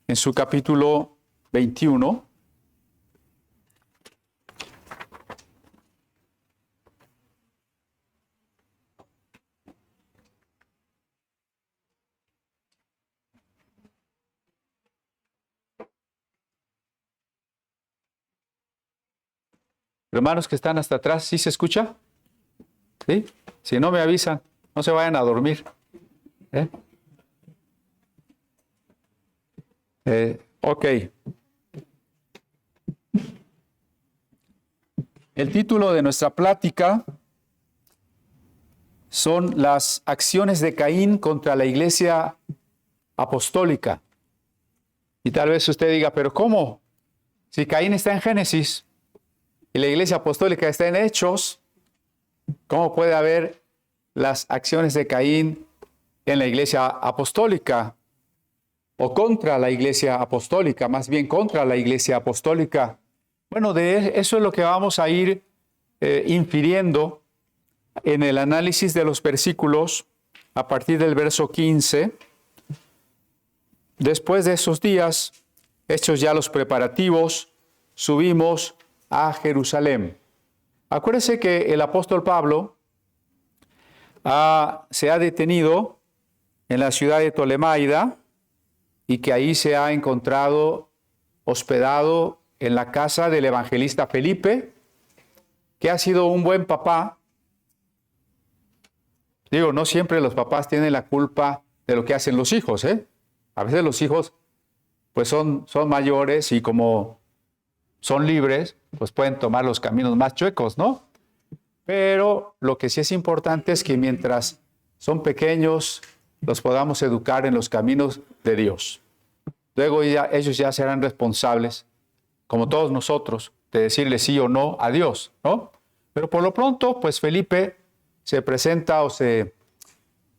en su capítulo 21. Hermanos que están hasta atrás, ¿sí se escucha? ¿Sí? Si no me avisan, no se vayan a dormir. Ok. El título de nuestra plática son las acciones de Caín contra la iglesia apostólica. Y tal vez usted diga, ¿pero cómo? Si Caín está en Génesis y la iglesia apostólica está en Hechos, ¿cómo puede haber las acciones de Caín en la iglesia apostólica? O contra la iglesia apostólica, más bien contra la iglesia apostólica. Bueno, de eso es lo que vamos a ir infiriendo en el análisis de los versículos a partir del verso 15. Después de esos días, hechos ya los preparativos, subimos a Jerusalén. Acuérdense que el apóstol Pablo se ha detenido en la ciudad de Tolemaida y que ahí se ha encontrado hospedado en la casa del evangelista Felipe, que ha sido un buen papá. Digo, no siempre los papás tienen la culpa de lo que hacen los hijos, A veces los hijos pues son mayores y como son libres, pues pueden tomar los caminos más chuecos, ¿no? Pero lo que sí es importante es que mientras son pequeños, los podamos educar en los caminos de Dios. Luego ellos ya serán responsables, como todos nosotros, de decirle sí o no a Dios, ¿no? Pero por lo pronto, pues Felipe se presenta o se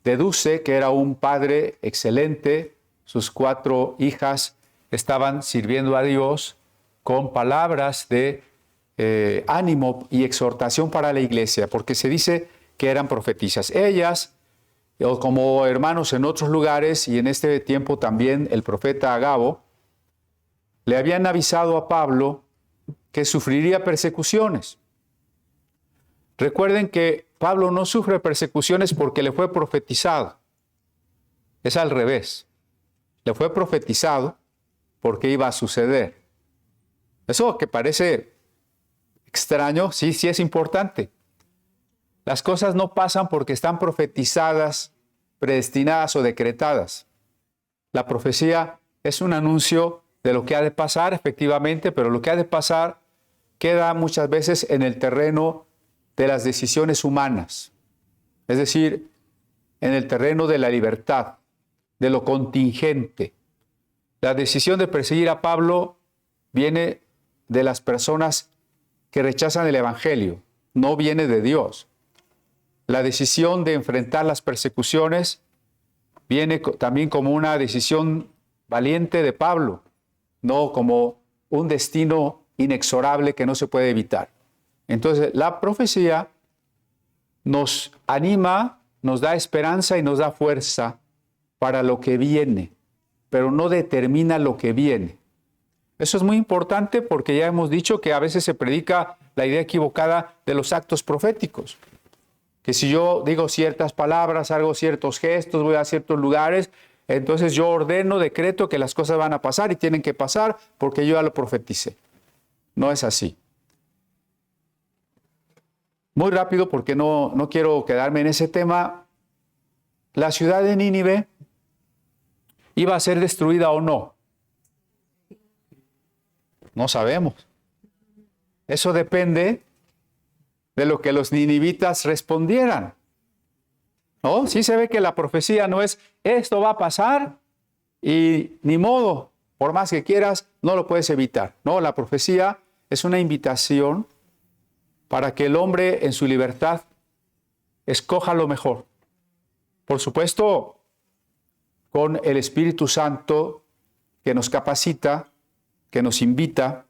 deduce que era un padre excelente. Sus 4 hijas estaban sirviendo a Dios con palabras de ánimo y exhortación para la iglesia, porque se dice que eran profetisas. Ellas, como hermanos en otros lugares, y en este tiempo también el profeta Agabo, le habían avisado a Pablo que sufriría persecuciones. Recuerden que Pablo no sufre persecuciones porque le fue profetizado. Es al revés. Le fue profetizado porque iba a suceder. Eso que parece extraño, sí es importante. Las cosas no pasan porque están profetizadas, predestinadas o decretadas. La profecía es un anuncio de lo que ha de pasar, efectivamente, pero lo que ha de pasar queda muchas veces en el terreno de las decisiones humanas. Es decir, en el terreno de la libertad, de lo contingente. La decisión de perseguir a Pablo viene de las personas que rechazan el Evangelio, no viene de Dios. La decisión de enfrentar las persecuciones viene también como una decisión valiente de Pablo, no como un destino inexorable que no se puede evitar. Entonces, la profecía nos anima, nos da esperanza y nos da fuerza para lo que viene, pero no determina lo que viene. Eso es muy importante porque ya hemos dicho que a veces se predica la idea equivocada de los actos proféticos. Que si yo digo ciertas palabras, hago ciertos gestos, voy a ciertos lugares, entonces yo ordeno, decreto que las cosas van a pasar y tienen que pasar porque yo ya lo profeticé. No es así. Muy rápido, porque no quiero quedarme en ese tema. ¿La ciudad de Nínive iba a ser destruida o no? No sabemos. Eso depende de lo que los ninivitas respondieran. ¿No? Sí se ve que la profecía no es esto va a pasar y ni modo, por más que quieras, no lo puedes evitar. No, la profecía es una invitación para que el hombre en su libertad escoja lo mejor. Por supuesto, con el Espíritu Santo que nos capacita, que nos invita.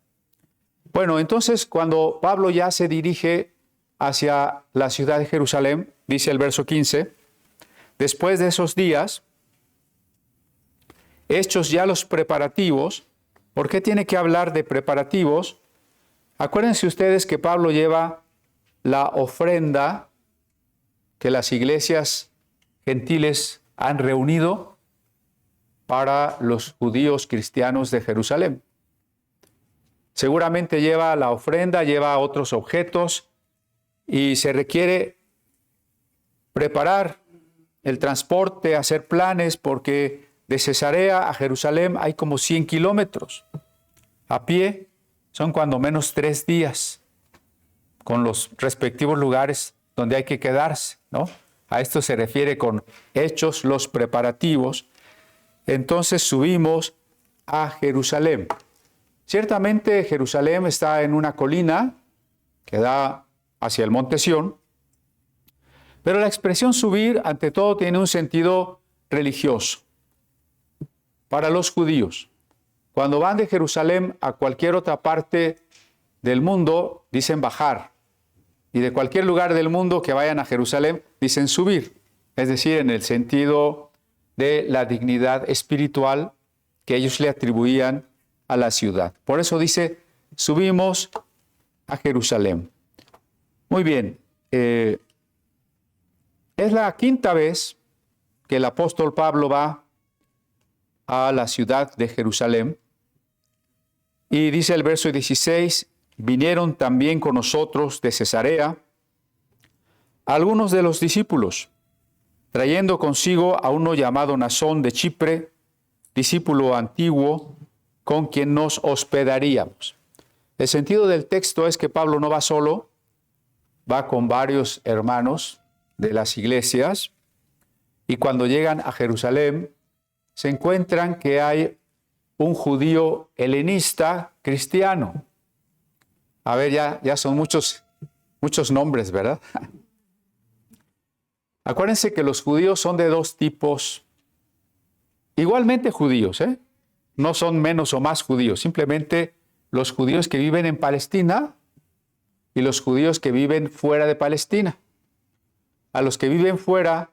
Bueno, entonces cuando Pablo ya se dirige hacia la ciudad de Jerusalén, dice el verso 15, después de esos días, hechos ya los preparativos. ¿Por qué tiene que hablar de preparativos? Acuérdense ustedes que Pablo lleva la ofrenda que las iglesias gentiles han reunido para los judíos cristianos de Jerusalén. Seguramente lleva la ofrenda, lleva otros objetos y se requiere preparar el transporte, hacer planes, porque de Cesarea a Jerusalén hay como 100 kilómetros. A pie son cuando menos 3 días, con los respectivos lugares donde hay que quedarse, ¿no? A esto se refiere con hechos los preparativos. Entonces subimos a Jerusalén. Ciertamente Jerusalén está en una colina que da hacia el monte Sión, pero la expresión subir ante todo tiene un sentido religioso para los judíos. Cuando van de Jerusalén a cualquier otra parte del mundo, dicen bajar. Y de cualquier lugar del mundo que vayan a Jerusalén, dicen subir. Es decir, en el sentido de la dignidad espiritual que ellos le atribuían a la ciudad. Por eso dice, subimos a Jerusalén. Muy bien. Es la quinta vez que el apóstol Pablo va a la ciudad de Jerusalén. Y dice el verso 16, vinieron también con nosotros de Cesarea algunos de los discípulos, trayendo consigo a uno llamado Nasón de Chipre, discípulo antiguo, con quien nos hospedaríamos. El sentido del texto es que Pablo no va solo, va con varios hermanos de las iglesias, y cuando llegan a Jerusalén, se encuentran que hay un judío helenista cristiano. A ver, ya son muchos nombres, ¿verdad? Acuérdense que los judíos son de 2 tipos, igualmente judíos, no son menos o más judíos, simplemente los judíos que viven en Palestina y los judíos que viven fuera de Palestina. A los que viven fuera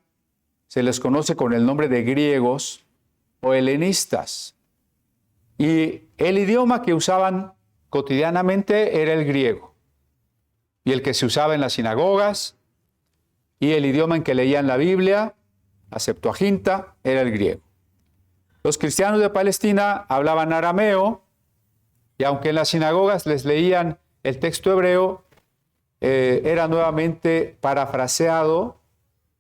se les conoce con el nombre de griegos o helenistas. Y el idioma que usaban cotidianamente era el griego. Y el que se usaba en las sinagogas y el idioma en que leían la Biblia, la Septuaginta, era el griego. Los cristianos de Palestina hablaban arameo y aunque en las sinagogas les leían el texto hebreo, era nuevamente parafraseado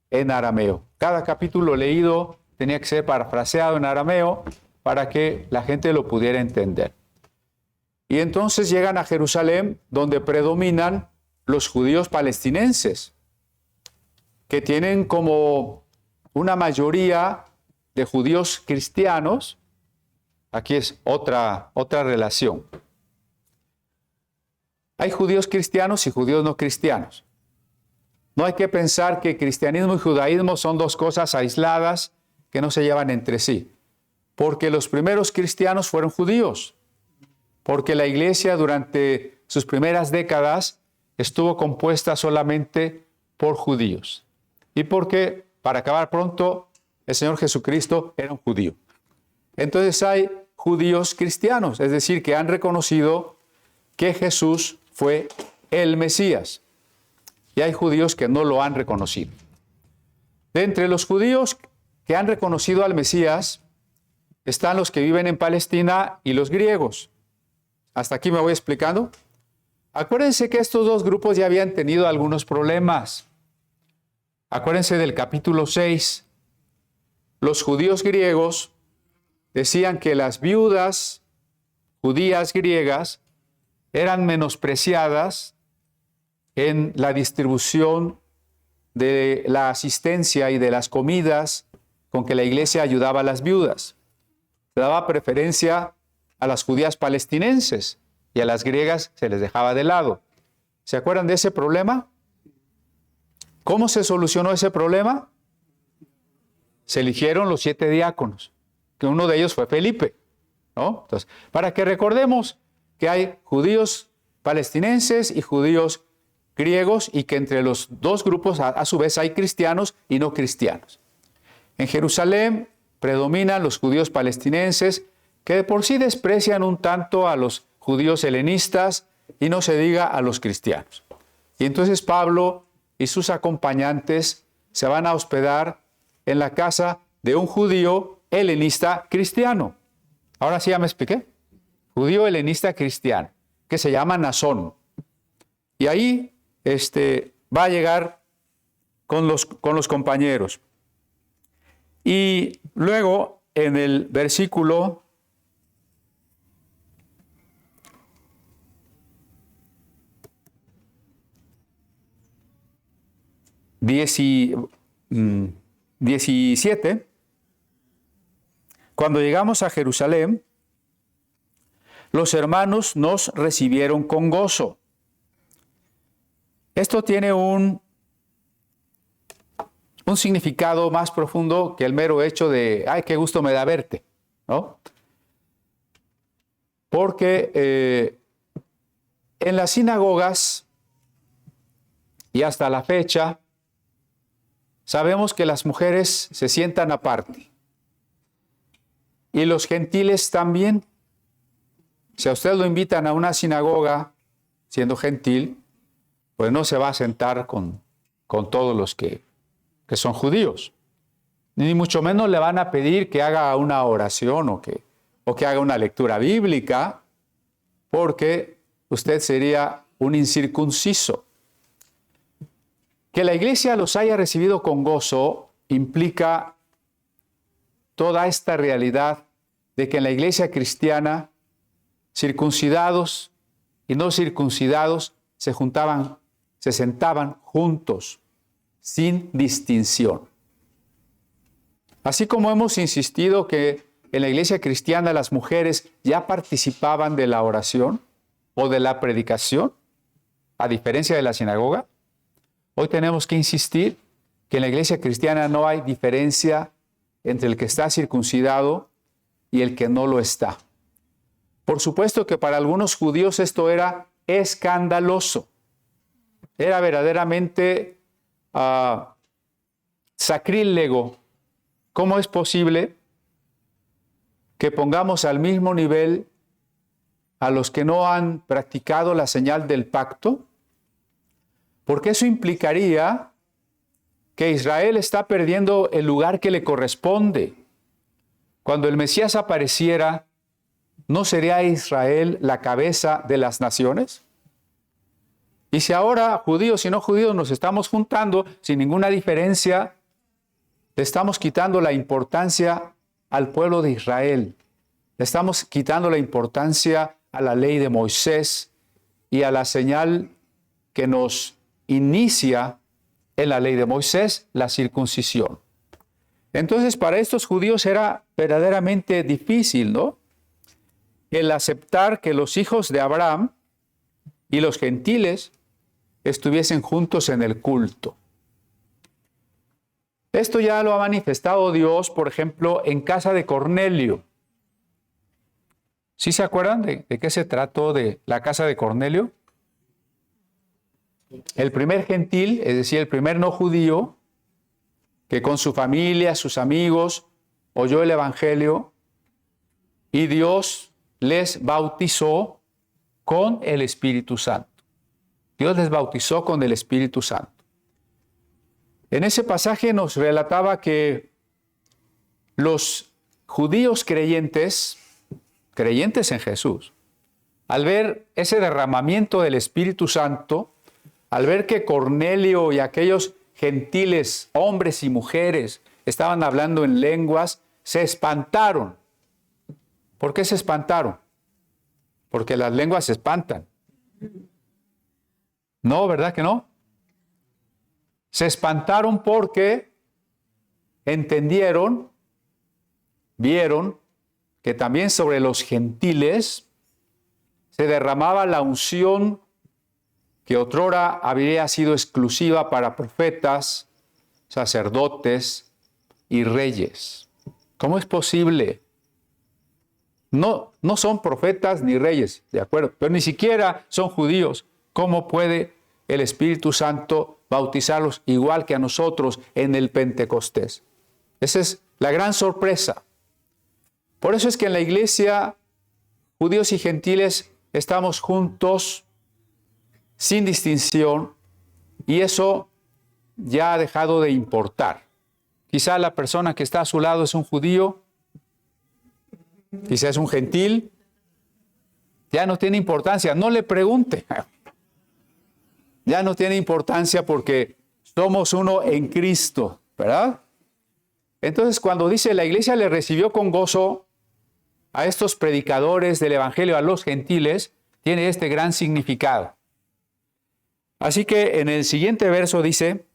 en arameo. Cada capítulo leído tenía que ser parafraseado en arameo para que la gente lo pudiera entender. Y entonces llegan a Jerusalén, donde predominan los judíos palestinenses, que tienen como una mayoría de judíos cristianos. Aquí es otra relación. Hay judíos cristianos y judíos no cristianos. No hay que pensar que cristianismo y judaísmo son 2 cosas aisladas que no se llevan entre sí. Porque los primeros cristianos fueron judíos. Porque la iglesia durante sus primeras décadas estuvo compuesta solamente por judíos. Y porque, para acabar pronto, el Señor Jesucristo era un judío. Entonces hay judíos cristianos, es decir, que han reconocido que Jesús fue el Mesías. Y hay judíos que no lo han reconocido. De entre los judíos que han reconocido al Mesías, están los que viven en Palestina y los griegos. Hasta aquí me voy explicando. Acuérdense que estos 2 grupos ya habían tenido algunos problemas. Acuérdense del capítulo 6. Los judíos griegos decían que las viudas judías griegas eran menospreciadas en la distribución de la asistencia y de las comidas con que la iglesia ayudaba a las viudas. Se daba preferencia a las judías palestinenses y a las griegas se les dejaba de lado. ¿Se acuerdan de ese problema? ¿Cómo se solucionó ese problema? Se eligieron los 7 diáconos, que uno de ellos fue Felipe, ¿no? Entonces, para que recordemos que hay judíos palestinenses y judíos griegos y que entre los 2 grupos a su vez hay cristianos y no cristianos. En Jerusalén predominan los judíos palestinenses, que de por sí desprecian un tanto a los judíos helenistas y no se diga a los cristianos. Y entonces Pablo y sus acompañantes se van a hospedar en la casa de un judío helenista cristiano. Ahora sí ya me expliqué. Judío helenista cristiano, que se llama Nasón. Y ahí va a llegar con los compañeros. Y luego en el versículo 17, cuando llegamos a Jerusalén, los hermanos nos recibieron con gozo. Esto tiene un significado más profundo que el mero hecho de, ¡ay, qué gusto me da verte!, ¿no? Porque en las sinagogas, y hasta la fecha, sabemos que las mujeres se sientan aparte. Y los gentiles también. Si a usted lo invitan a una sinagoga, siendo gentil, pues no se va a sentar con todos los que son judíos. Ni mucho menos le van a pedir que haga una oración o que haga una lectura bíblica, porque usted sería un incircunciso. Que la iglesia los haya recibido con gozo implica toda esta realidad de que en la iglesia cristiana, circuncidados y no circuncidados se sentaban juntos, sin distinción. Así como hemos insistido que en la iglesia cristiana las mujeres ya participaban de la oración o de la predicación, a diferencia de la sinagoga, hoy tenemos que insistir que en la iglesia cristiana no hay diferencia entre el que está circuncidado y el que no lo está. Por supuesto que para algunos judíos esto era escandaloso. Era verdaderamente sacrílego. ¿Cómo es posible que pongamos al mismo nivel a los que no han practicado la señal del pacto? Porque eso implicaría que Israel está perdiendo el lugar que le corresponde. Cuando el Mesías apareciera, ¿no sería Israel la cabeza de las naciones? Y si ahora judíos y no judíos nos estamos juntando sin ninguna diferencia, le estamos quitando la importancia al pueblo de Israel. Le estamos quitando la importancia a la ley de Moisés y a la señal que nos inicia en la ley de Moisés, la circuncisión. Entonces, para estos judíos era verdaderamente difícil, ¿no?, el aceptar que los hijos de Abraham y los gentiles estuviesen juntos en el culto. Esto ya lo ha manifestado Dios, por ejemplo, en casa de Cornelio. ¿Sí se acuerdan de qué se trató de la casa de Cornelio? El primer gentil, es decir, el primer no judío, que con su familia, sus amigos, oyó el evangelio y Dios les bautizó con el Espíritu Santo. Dios les bautizó con el Espíritu Santo. En ese pasaje nos relataba que los judíos creyentes en Jesús, al ver ese derramamiento del Espíritu Santo, al ver que Cornelio y aquellos gentiles, hombres y mujeres, estaban hablando en lenguas, se espantaron. ¿Por qué se espantaron? Porque las lenguas se espantan. No, ¿verdad que no? Se espantaron porque entendieron, vieron que también sobre los gentiles se derramaba la unción que otrora habría sido exclusiva para profetas, sacerdotes y reyes. ¿Cómo es posible? No son profetas ni reyes, de acuerdo, pero ni siquiera son judíos. ¿Cómo puede el Espíritu Santo bautizarlos igual que a nosotros en el Pentecostés? Esa es la gran sorpresa. Por eso es que en la iglesia, judíos y gentiles estamos juntos sin distinción, y eso ya ha dejado de importar. Quizá la persona que está a su lado es un judío, quizá es un gentil, ya no tiene importancia, no le pregunte. Ya no tiene importancia porque somos uno en Cristo, ¿verdad? Entonces, cuando dice la iglesia le recibió con gozo a estos predicadores del evangelio, a los gentiles, tiene este gran significado. Así que en el siguiente verso dice,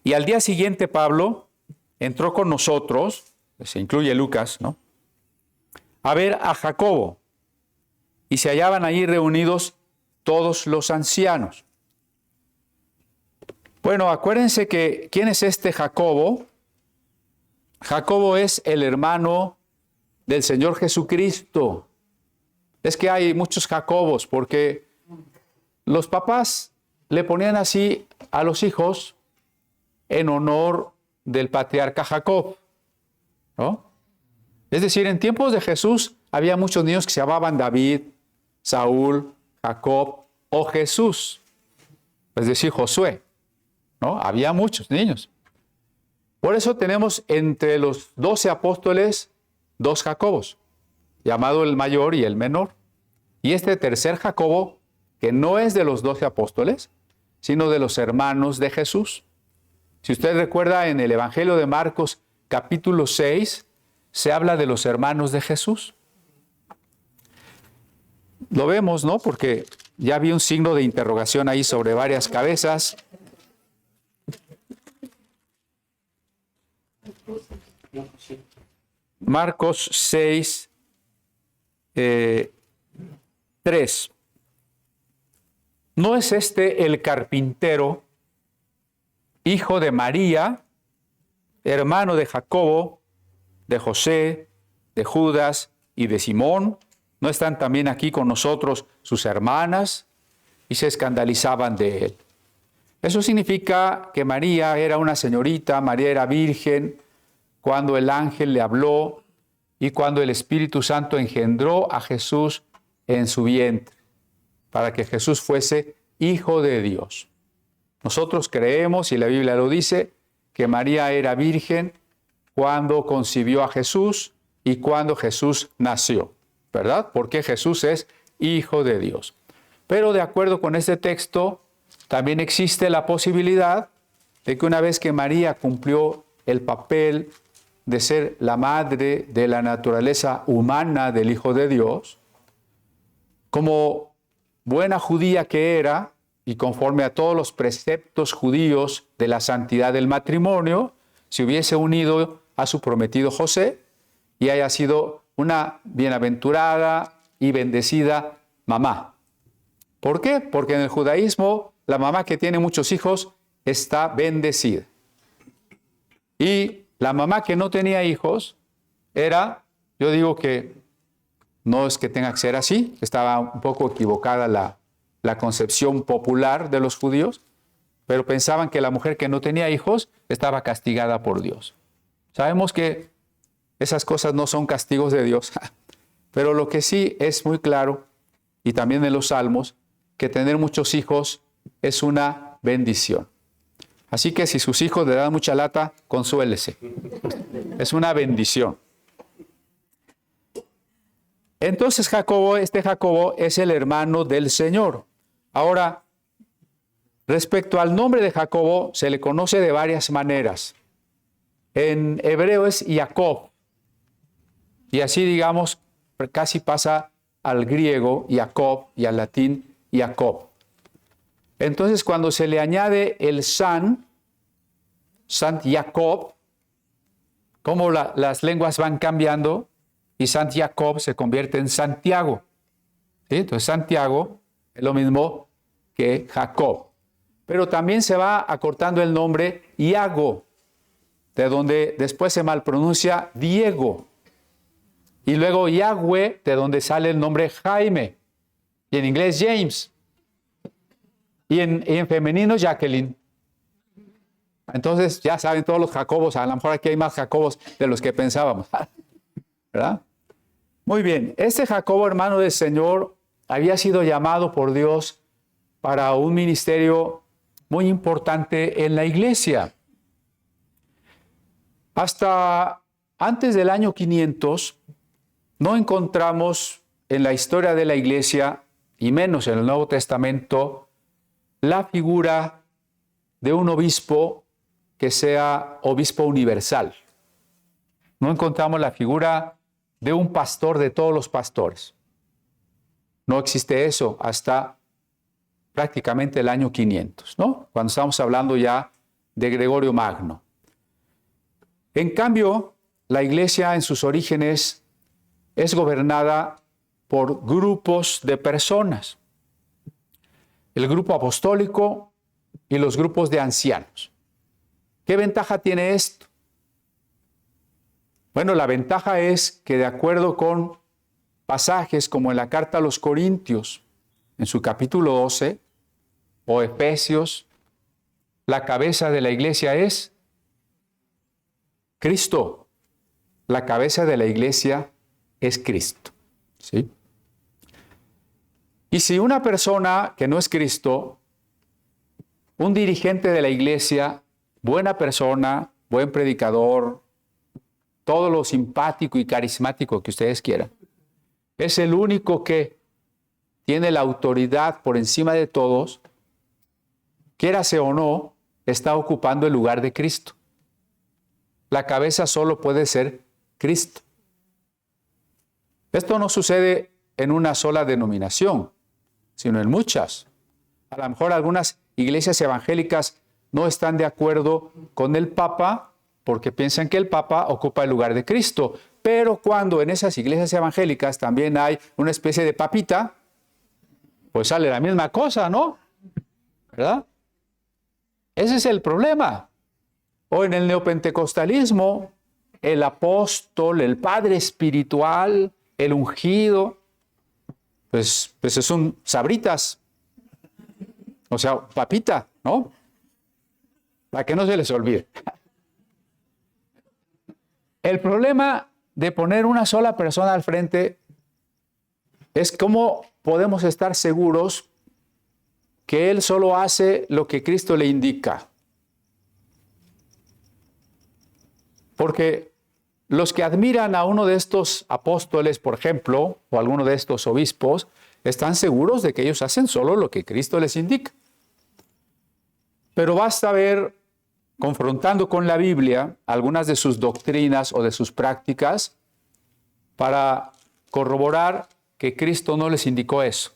y al día siguiente Pablo entró con nosotros, se incluye Lucas, ¿no?, a ver a Jacobo, y se hallaban allí reunidos todos los ancianos. Bueno, acuérdense que, ¿quién es este Jacobo? Jacobo es el hermano del Señor Jesucristo. Es que hay muchos Jacobos porque los papás le ponían así a los hijos en honor del patriarca Jacob, ¿no? Es decir, en tiempos de Jesús había muchos niños que se llamaban David, Saúl, Jacob o Jesús, es decir, Josué, ¿no? Había muchos niños. Por eso tenemos entre los 12 apóstoles 2 Jacobos, llamado el mayor y el menor. Y este tercer Jacobo, que no es de los 12 apóstoles, sino de los hermanos de Jesús. Si usted recuerda, en el Evangelio de Marcos, capítulo 6, se habla de los hermanos de Jesús. Lo vemos, ¿no? Porque ya vi un signo de interrogación ahí sobre varias cabezas. Marcos 6, 3. ¿No es este el carpintero, hijo de María, hermano de Jacobo, de José, de Judas y de Simón? ¿No están también aquí con nosotros sus hermanas? Y se escandalizaban de él. Eso significa que María era una señorita, María era virgen cuando el ángel le habló y cuando el Espíritu Santo engendró a Jesús en su vientre, para que Jesús fuese hijo de Dios. Nosotros creemos, y la Biblia lo dice, que María era virgen cuando concibió a Jesús y cuando Jesús nació, ¿verdad? Porque Jesús es hijo de Dios. Pero de acuerdo con este texto, también existe la posibilidad de que una vez que María cumplió el papel de ser la madre de la naturaleza humana del Hijo de Dios, como buena judía que era, y conforme a todos los preceptos judíos de la santidad del matrimonio, se hubiese unido a su prometido José y haya sido una bienaventurada y bendecida mamá. ¿Por qué? Porque en el judaísmo la mamá que tiene muchos hijos está bendecida. Y la mamá que no tenía hijos era, yo digo que no es que tenga que ser así, estaba un poco equivocada la concepción popular de los judíos, pero pensaban que la mujer que no tenía hijos estaba castigada por Dios. Sabemos que esas cosas no son castigos de Dios, pero lo que sí es muy claro, y también en los Salmos, que tener muchos hijos es una bendición. Así que si sus hijos le dan mucha lata, consuélese. Es una bendición. Entonces este Jacobo es el hermano del Señor. Ahora, respecto al nombre de Jacobo, se le conoce de varias maneras. En hebreo es Jacob. Y así, digamos, casi pasa al griego Jacob y al latín Jacob. Entonces, cuando se le añade el Sant Jacob, como las lenguas van cambiando, y Sant Jacob se convierte en Santiago. ¿Sí? Entonces, Santiago es lo mismo que Jacob. Pero también se va acortando el nombre Iago, de donde después se malpronuncia Diego. Y luego Yahweh, de donde sale el nombre Jaime. Y en inglés James. Y en femenino Jacqueline. Entonces ya saben todos los Jacobos, a lo mejor aquí hay más Jacobos de los que pensábamos, ¿verdad? Muy bien, este Jacobo, hermano del Señor, había sido llamado por Dios para un ministerio muy importante en la iglesia. Hasta antes del año 500 no encontramos en la historia de la iglesia, y menos en el Nuevo Testamento, la figura de un obispo que sea obispo universal. No encontramos la figura de un pastor de todos los pastores. No existe eso hasta prácticamente el año 500, ¿no? Cuando estamos hablando ya de Gregorio Magno. En cambio, la iglesia en sus orígenes es gobernada por grupos de personas. El grupo apostólico y los grupos de ancianos. ¿Qué ventaja tiene esto? Bueno, la ventaja es que de acuerdo con pasajes como en la carta a los Corintios, en su capítulo 12, o Efesios, la cabeza de la iglesia es Cristo. La cabeza de la iglesia es Cristo. ¿Sí? Y si una persona que no es Cristo, un dirigente de la iglesia, buena persona, buen predicador, todo lo simpático y carismático que ustedes quieran, es el único que tiene la autoridad por encima de todos, quiérase o no, está ocupando el lugar de Cristo. La cabeza solo puede ser Cristo. Esto no sucede en una sola denominación, sino en muchas. A lo mejor algunas iglesias evangélicas no están de acuerdo con el Papa porque piensan que el Papa ocupa el lugar de Cristo. Pero cuando en esas iglesias evangélicas también hay una especie de papita, pues sale la misma cosa, ¿no? ¿Verdad? Ese es el problema. O en el neopentecostalismo, el apóstol, el padre espiritual, el ungido, pues son sabritas. O sea, papita, ¿no? Para que no se les olvide. El problema de poner una sola persona al frente es cómo podemos estar seguros que él solo hace lo que Cristo le indica. Porque los que admiran a uno de estos apóstoles, por ejemplo, o alguno de estos obispos, están seguros de que ellos hacen solo lo que Cristo les indica. Pero basta ver, confrontando con la Biblia, algunas de sus doctrinas o de sus prácticas para corroborar que Cristo no les indicó eso.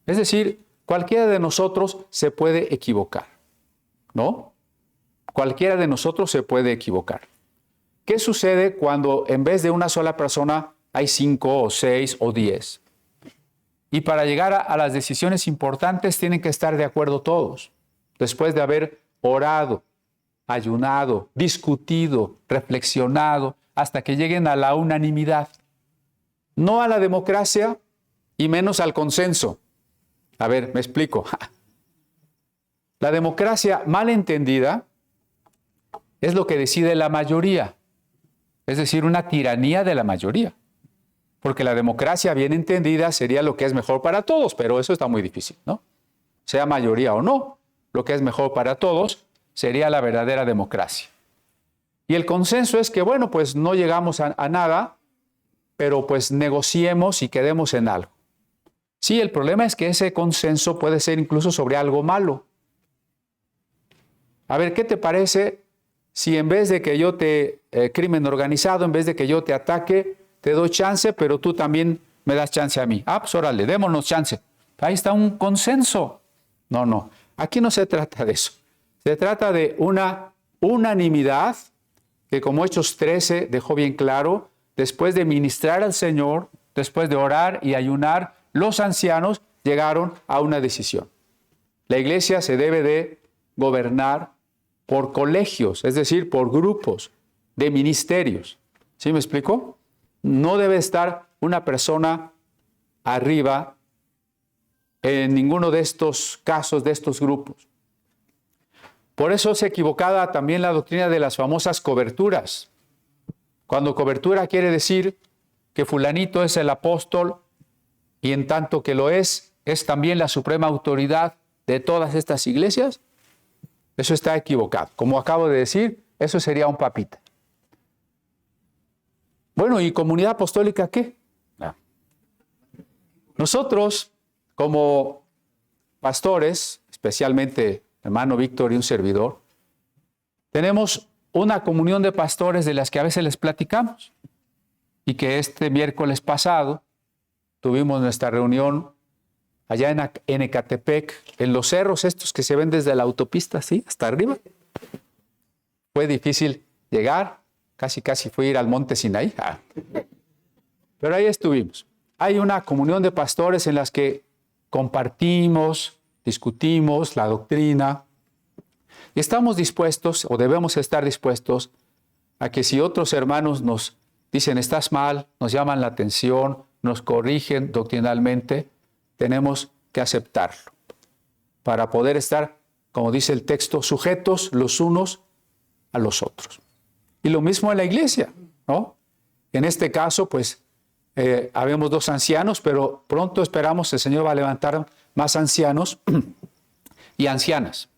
Es decir, cualquiera de nosotros se puede equivocar, ¿no? Cualquiera de nosotros se puede equivocar. ¿Qué sucede cuando en vez de una sola persona hay 5 o 6 o 10? Y para llegar a las decisiones importantes tienen que estar de acuerdo todos, después de haber orado, ayunado, discutido, reflexionado, hasta que lleguen a la unanimidad. No a la democracia y menos al consenso. A ver, me explico. La democracia mal entendida es lo que decide la mayoría, es decir, una tiranía de la mayoría. Porque la democracia bien entendida sería lo que es mejor para todos, pero eso está muy difícil, ¿no? Sea mayoría o no, lo que es mejor para todos sería la verdadera democracia. Y el consenso es que, bueno, pues no llegamos a nada, pero pues negociemos y quedemos en algo. Sí, el problema es que ese consenso puede ser incluso sobre algo malo. A ver, ¿qué te parece si en vez de que yo crimen organizado, en vez de que yo te ataque, te doy chance, pero tú también me das chance a mí? Ah, pues órale, démonos chance. Ahí está un consenso. No. Aquí no se trata de eso. Se trata de una unanimidad que, como Hechos 13 dejó bien claro, después de ministrar al Señor, después de orar y ayunar, los ancianos llegaron a una decisión. La iglesia se debe de gobernar por colegios, es decir, por grupos de ministerios. ¿Sí me explico? No debe estar una persona arriba en ninguno de estos casos, de estos grupos. Por eso es equivocada también la doctrina de las famosas coberturas. Cuando cobertura quiere decir que fulanito es el apóstol y en tanto que lo es también la suprema autoridad de todas estas iglesias, eso está equivocado. Como acabo de decir, eso sería un papita. Bueno, ¿y comunidad apostólica qué? No. Nosotros, como pastores, especialmente hermano Víctor y un servidor, tenemos una comunión de pastores de las que a veces les platicamos y que este miércoles pasado tuvimos nuestra reunión allá en Ecatepec, en los cerros estos que se ven desde la autopista, ¿sí? Hasta arriba. Fue difícil llegar, casi fue ir al monte Sinaí. Pero ahí estuvimos. Hay una comunión de pastores en las que compartimos, discutimos la doctrina y estamos dispuestos, o debemos estar dispuestos, a que si otros hermanos nos dicen estás mal, nos llaman la atención, nos corrigen doctrinalmente, tenemos que aceptarlo para poder estar, como dice el texto, sujetos los unos a los otros. Y lo mismo en la iglesia, ¿no? En este caso, pues, habemos 2 ancianos, pero pronto esperamos el Señor va a levantar más ancianos y ancianas.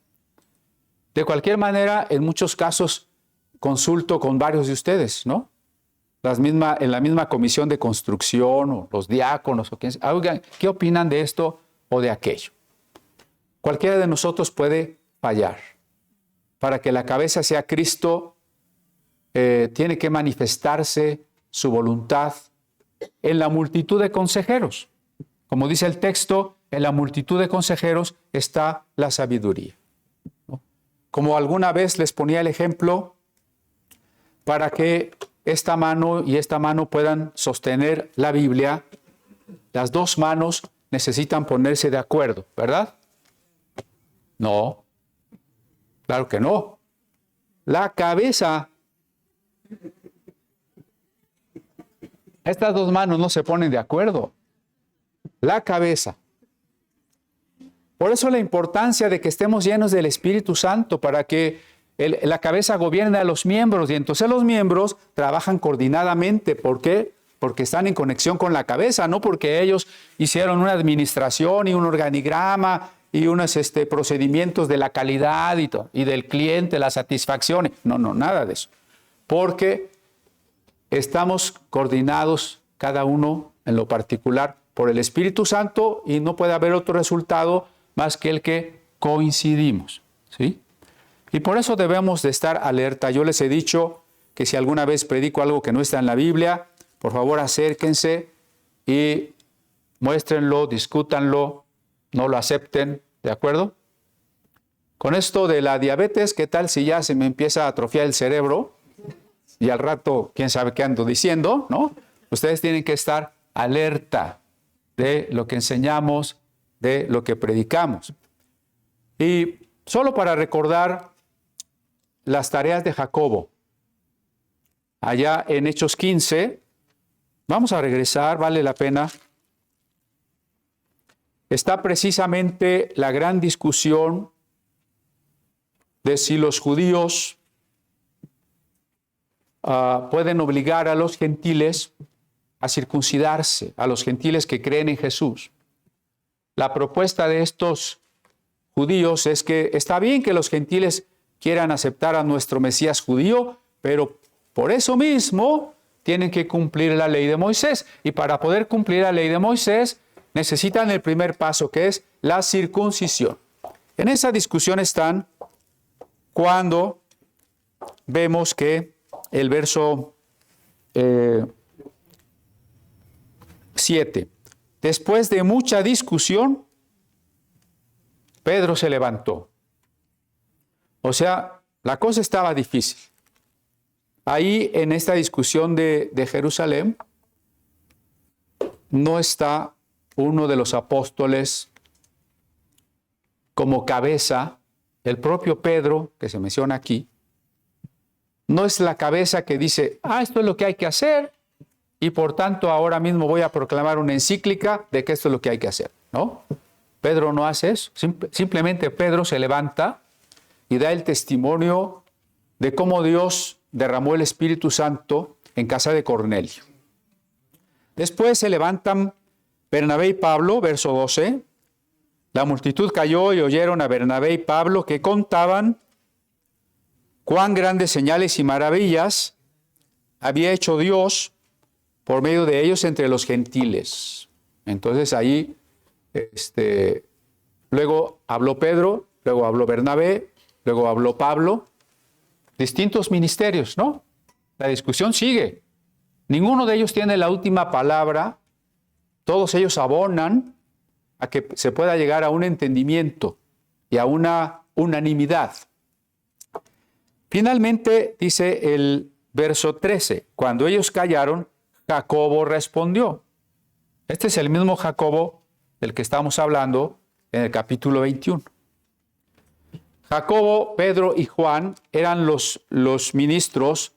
De cualquier manera, en muchos casos consulto con varios de ustedes, ¿no? En la misma comisión de construcción o los diáconos o quien sea. Oigan, ¿qué opinan de esto o de aquello? Cualquiera de nosotros puede fallar. Para que la cabeza sea Cristo, tiene que manifestarse su voluntad en la multitud de consejeros. Como dice el texto, en la multitud de consejeros está la sabiduría, ¿no? Como alguna vez les ponía el ejemplo, para que esta mano y esta mano puedan sostener la Biblia, las 2 manos necesitan ponerse de acuerdo, ¿verdad? No, claro que no. La cabeza, estas 2 manos no se ponen de acuerdo. La cabeza. Por eso la importancia de que estemos llenos del Espíritu Santo para que la cabeza gobierne a los miembros y entonces los miembros trabajan coordinadamente. ¿Por qué? Porque están en conexión con la cabeza, no porque ellos hicieron una administración y un organigrama y unos procedimientos de la calidad y del cliente, la satisfacción. No, nada de eso. Porque estamos coordinados cada uno en lo particular por el Espíritu Santo y no puede haber otro resultado más que el que coincidimos, ¿sí? Y por eso debemos de estar alerta. Yo les he dicho que si alguna vez predico algo que no está en la Biblia, por favor acérquense y muéstrenlo, discútanlo, no lo acepten, ¿de acuerdo? Con esto de la diabetes, ¿qué tal si ya se me empieza a atrofiar el cerebro? Y al rato, quién sabe qué ando diciendo, ¿no? Ustedes tienen que estar alerta de lo que enseñamos, de lo que predicamos. Y solo para recordar las tareas de Jacobo, allá en Hechos 15, vamos a regresar, vale la pena. Está precisamente la gran discusión de si los judíos pueden obligar a los gentiles a circuncidarse, a los gentiles que creen en Jesús. La propuesta de estos judíos es que está bien que los gentiles quieran aceptar a nuestro Mesías judío, pero por eso mismo tienen que cumplir la ley de Moisés. Y para poder cumplir la ley de Moisés necesitan el primer paso, que es la circuncisión. En esa discusión están cuando vemos que el verso 7. Después de mucha discusión, Pedro se levantó. O sea, la cosa estaba difícil. Ahí en esta discusión de Jerusalén, no está uno de los apóstoles como cabeza, el propio Pedro, que se menciona aquí, no es la cabeza que dice, esto es lo que hay que hacer, y por tanto ahora mismo voy a proclamar una encíclica de que esto es lo que hay que hacer, ¿no? Pedro no hace eso. Simplemente Pedro se levanta y da el testimonio de cómo Dios derramó el Espíritu Santo en casa de Cornelio. Después se levantan Bernabé y Pablo, verso 12. La multitud cayó y oyeron a Bernabé y Pablo que contaban cuán grandes señales y maravillas había hecho Dios por medio de ellos entre los gentiles. Entonces ahí, luego habló Pedro, luego habló Bernabé, luego habló Pablo. Distintos ministerios, ¿no? La discusión sigue. Ninguno de ellos tiene la última palabra. Todos ellos abonan a que se pueda llegar a un entendimiento y a una unanimidad. Finalmente, dice el verso 13, cuando ellos callaron, Jacobo respondió. Este es el mismo Jacobo del que estamos hablando en el capítulo 21. Jacobo, Pedro y Juan eran los ministros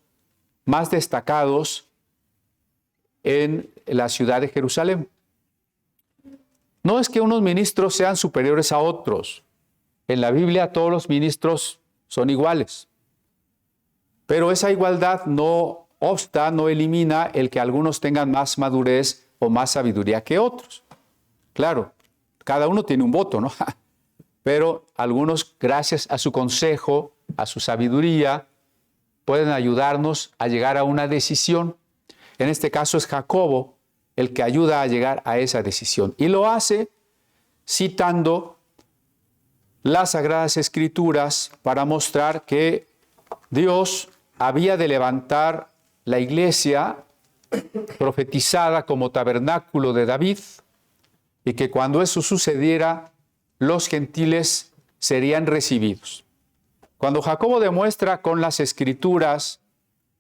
más destacados en la ciudad de Jerusalén. No es que unos ministros sean superiores a otros. En la Biblia todos los ministros son iguales. Pero esa igualdad no obsta, no elimina el que algunos tengan más madurez o más sabiduría que otros. Claro, cada uno tiene un voto, ¿no? Pero algunos, gracias a su consejo, a su sabiduría, pueden ayudarnos a llegar a una decisión. En este caso es Jacobo el que ayuda a llegar a esa decisión. Y lo hace citando las Sagradas Escrituras para mostrar que Dios había de levantar la iglesia profetizada como tabernáculo de David y que cuando eso sucediera, los gentiles serían recibidos. Cuando Jacobo demuestra con las Escrituras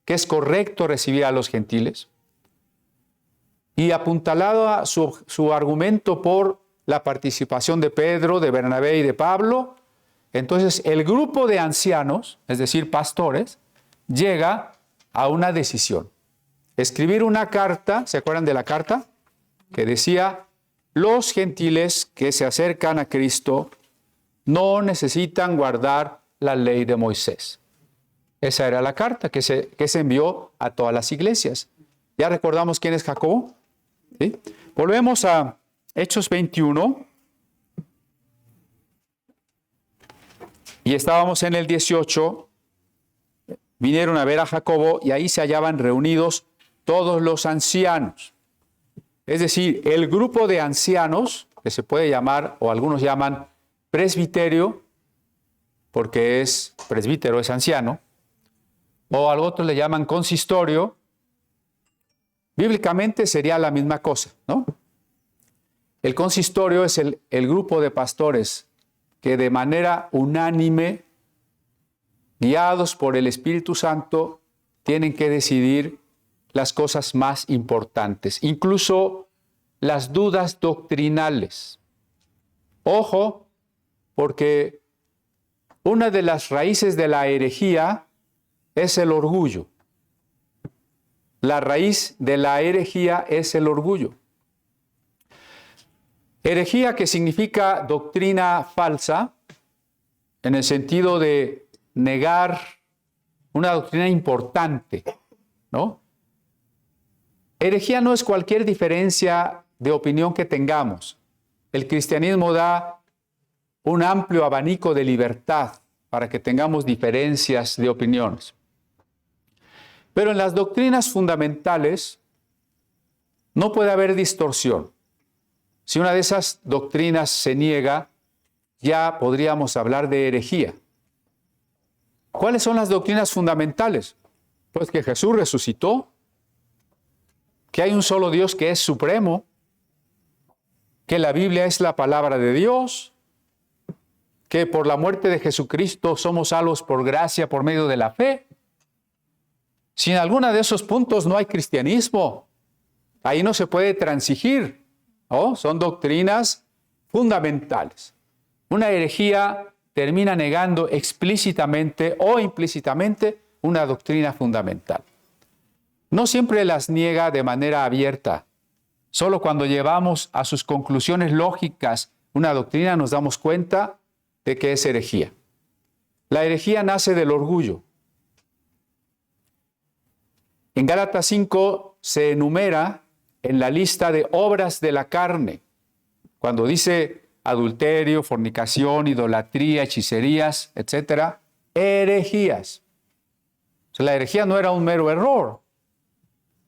que es correcto recibir a los gentiles, y apuntalado a su argumento por la participación de Pedro, de Bernabé y de Pablo, entonces el grupo de ancianos, es decir, pastores, llega a una decisión. Escribir una carta, ¿se acuerdan de la carta? Que decía, los gentiles que se acercan a Cristo no necesitan guardar la ley de Moisés. Esa era la carta que se envió a todas las iglesias. ¿Ya recordamos quién es Jacobo? ¿Sí? Volvemos a Hechos 21. Y estábamos en el 18. Vinieron a ver a Jacobo y ahí se hallaban reunidos todos los ancianos. Es decir, el grupo de ancianos, que se puede llamar, o algunos llaman presbiterio, porque presbítero es anciano, o a otros le llaman consistorio. Bíblicamente sería la misma cosa, ¿no? El consistorio es el grupo de pastores que de manera unánime, guiados por el Espíritu Santo, tienen que decidir las cosas más importantes, incluso las dudas doctrinales. Ojo, porque una de las raíces de la herejía es el orgullo. La raíz de la herejía es el orgullo. Herejía, que significa doctrina falsa, en el sentido de negar una doctrina importante, ¿no? Herejía no es cualquier diferencia de opinión que tengamos. El cristianismo da un amplio abanico de libertad para que tengamos diferencias de opiniones. Pero en las doctrinas fundamentales no puede haber distorsión. Si una de esas doctrinas se niega, ya podríamos hablar de herejía. ¿Cuáles son las doctrinas fundamentales? Pues que Jesús resucitó, que hay un solo Dios que es supremo, que la Biblia es la palabra de Dios, que por la muerte de Jesucristo somos salvos por gracia por medio de la fe. Sin alguno de esos puntos no hay cristianismo. Ahí no se puede transigir, ¿no? Son doctrinas fundamentales. Una herejía termina negando explícitamente o implícitamente una doctrina fundamental. No siempre las niega de manera abierta. Solo cuando llevamos a sus conclusiones lógicas una doctrina nos damos cuenta de que es herejía. La herejía nace del orgullo. En Gálatas 5 se enumera en la lista de obras de la carne. Cuando dice adulterio, fornicación, idolatría, hechicerías, etc., herejías. O sea, la herejía no era un mero error.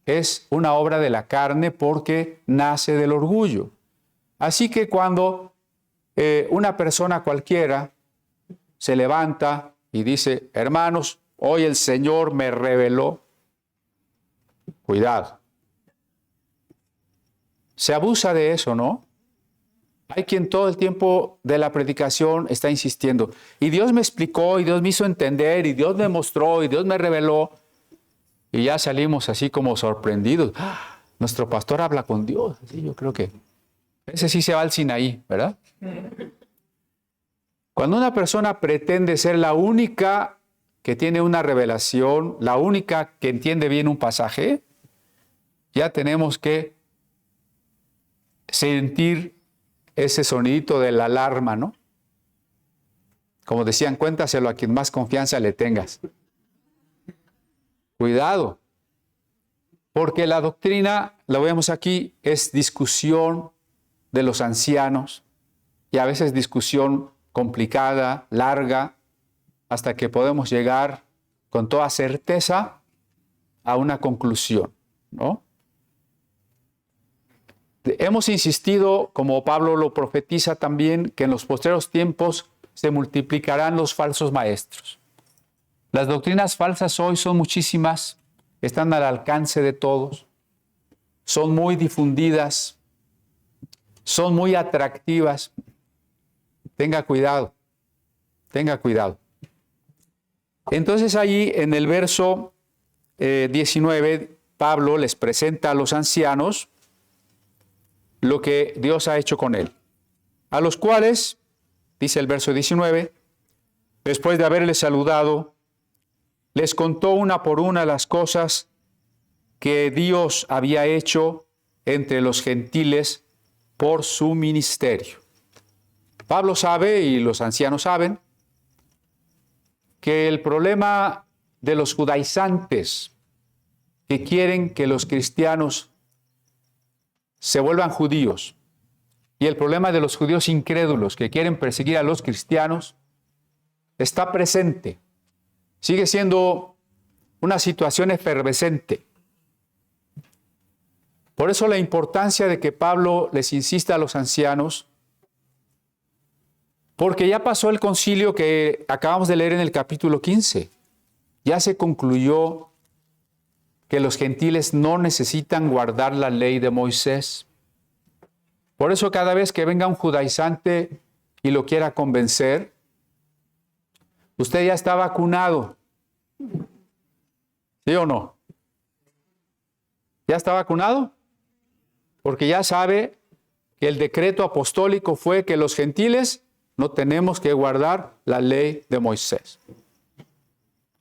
Es una obra de la carne porque nace del orgullo. Así que cuando una persona cualquiera se levanta y dice, hermanos, hoy el Señor me reveló, cuidado. Se abusa de eso, ¿no? Hay quien todo el tiempo de la predicación está insistiendo, y Dios me explicó, y Dios me hizo entender, y Dios me mostró, y Dios me reveló, y ya salimos así como sorprendidos. ¡Ah! Nuestro pastor habla con Dios. Así yo creo que ese sí se va al Sinaí, ¿verdad? Cuando una persona pretende ser la única que tiene una revelación, la única que entiende bien un pasaje, ya tenemos que sentir ese sonidito de la alarma, ¿no? Como decían, cuéntaselo a quien más confianza le tengas. Cuidado, porque la doctrina, lo vemos aquí, es discusión de los ancianos y a veces discusión complicada, larga, hasta que podemos llegar con toda certeza a una conclusión, ¿no? Hemos insistido, como Pablo lo profetiza también, que en los postreros tiempos se multiplicarán los falsos maestros. Las doctrinas falsas hoy son muchísimas, están al alcance de todos, son muy difundidas, son muy atractivas. Tenga cuidado, tenga cuidado. Entonces allí en el verso 19, Pablo les presenta a los ancianos lo que Dios ha hecho con él, a los cuales, dice el verso 19, después de haberles saludado, les contó una por una las cosas que Dios había hecho entre los gentiles por su ministerio. Pablo sabe, y los ancianos saben, que el problema de los judaizantes que quieren que los cristianos se vuelvan judíos, y el problema de los judíos incrédulos que quieren perseguir a los cristianos, está presente. Sigue siendo una situación efervescente. Por eso la importancia de que Pablo les insista a los ancianos, porque ya pasó el concilio que acabamos de leer en el capítulo 15. Ya se concluyó que los gentiles no necesitan guardar la ley de Moisés. Por eso cada vez que venga un judaizante y lo quiera convencer, usted ya está vacunado. ¿Sí o no? ¿Ya está vacunado? Porque ya sabe que el decreto apostólico fue que los gentiles no tenemos que guardar la ley de Moisés.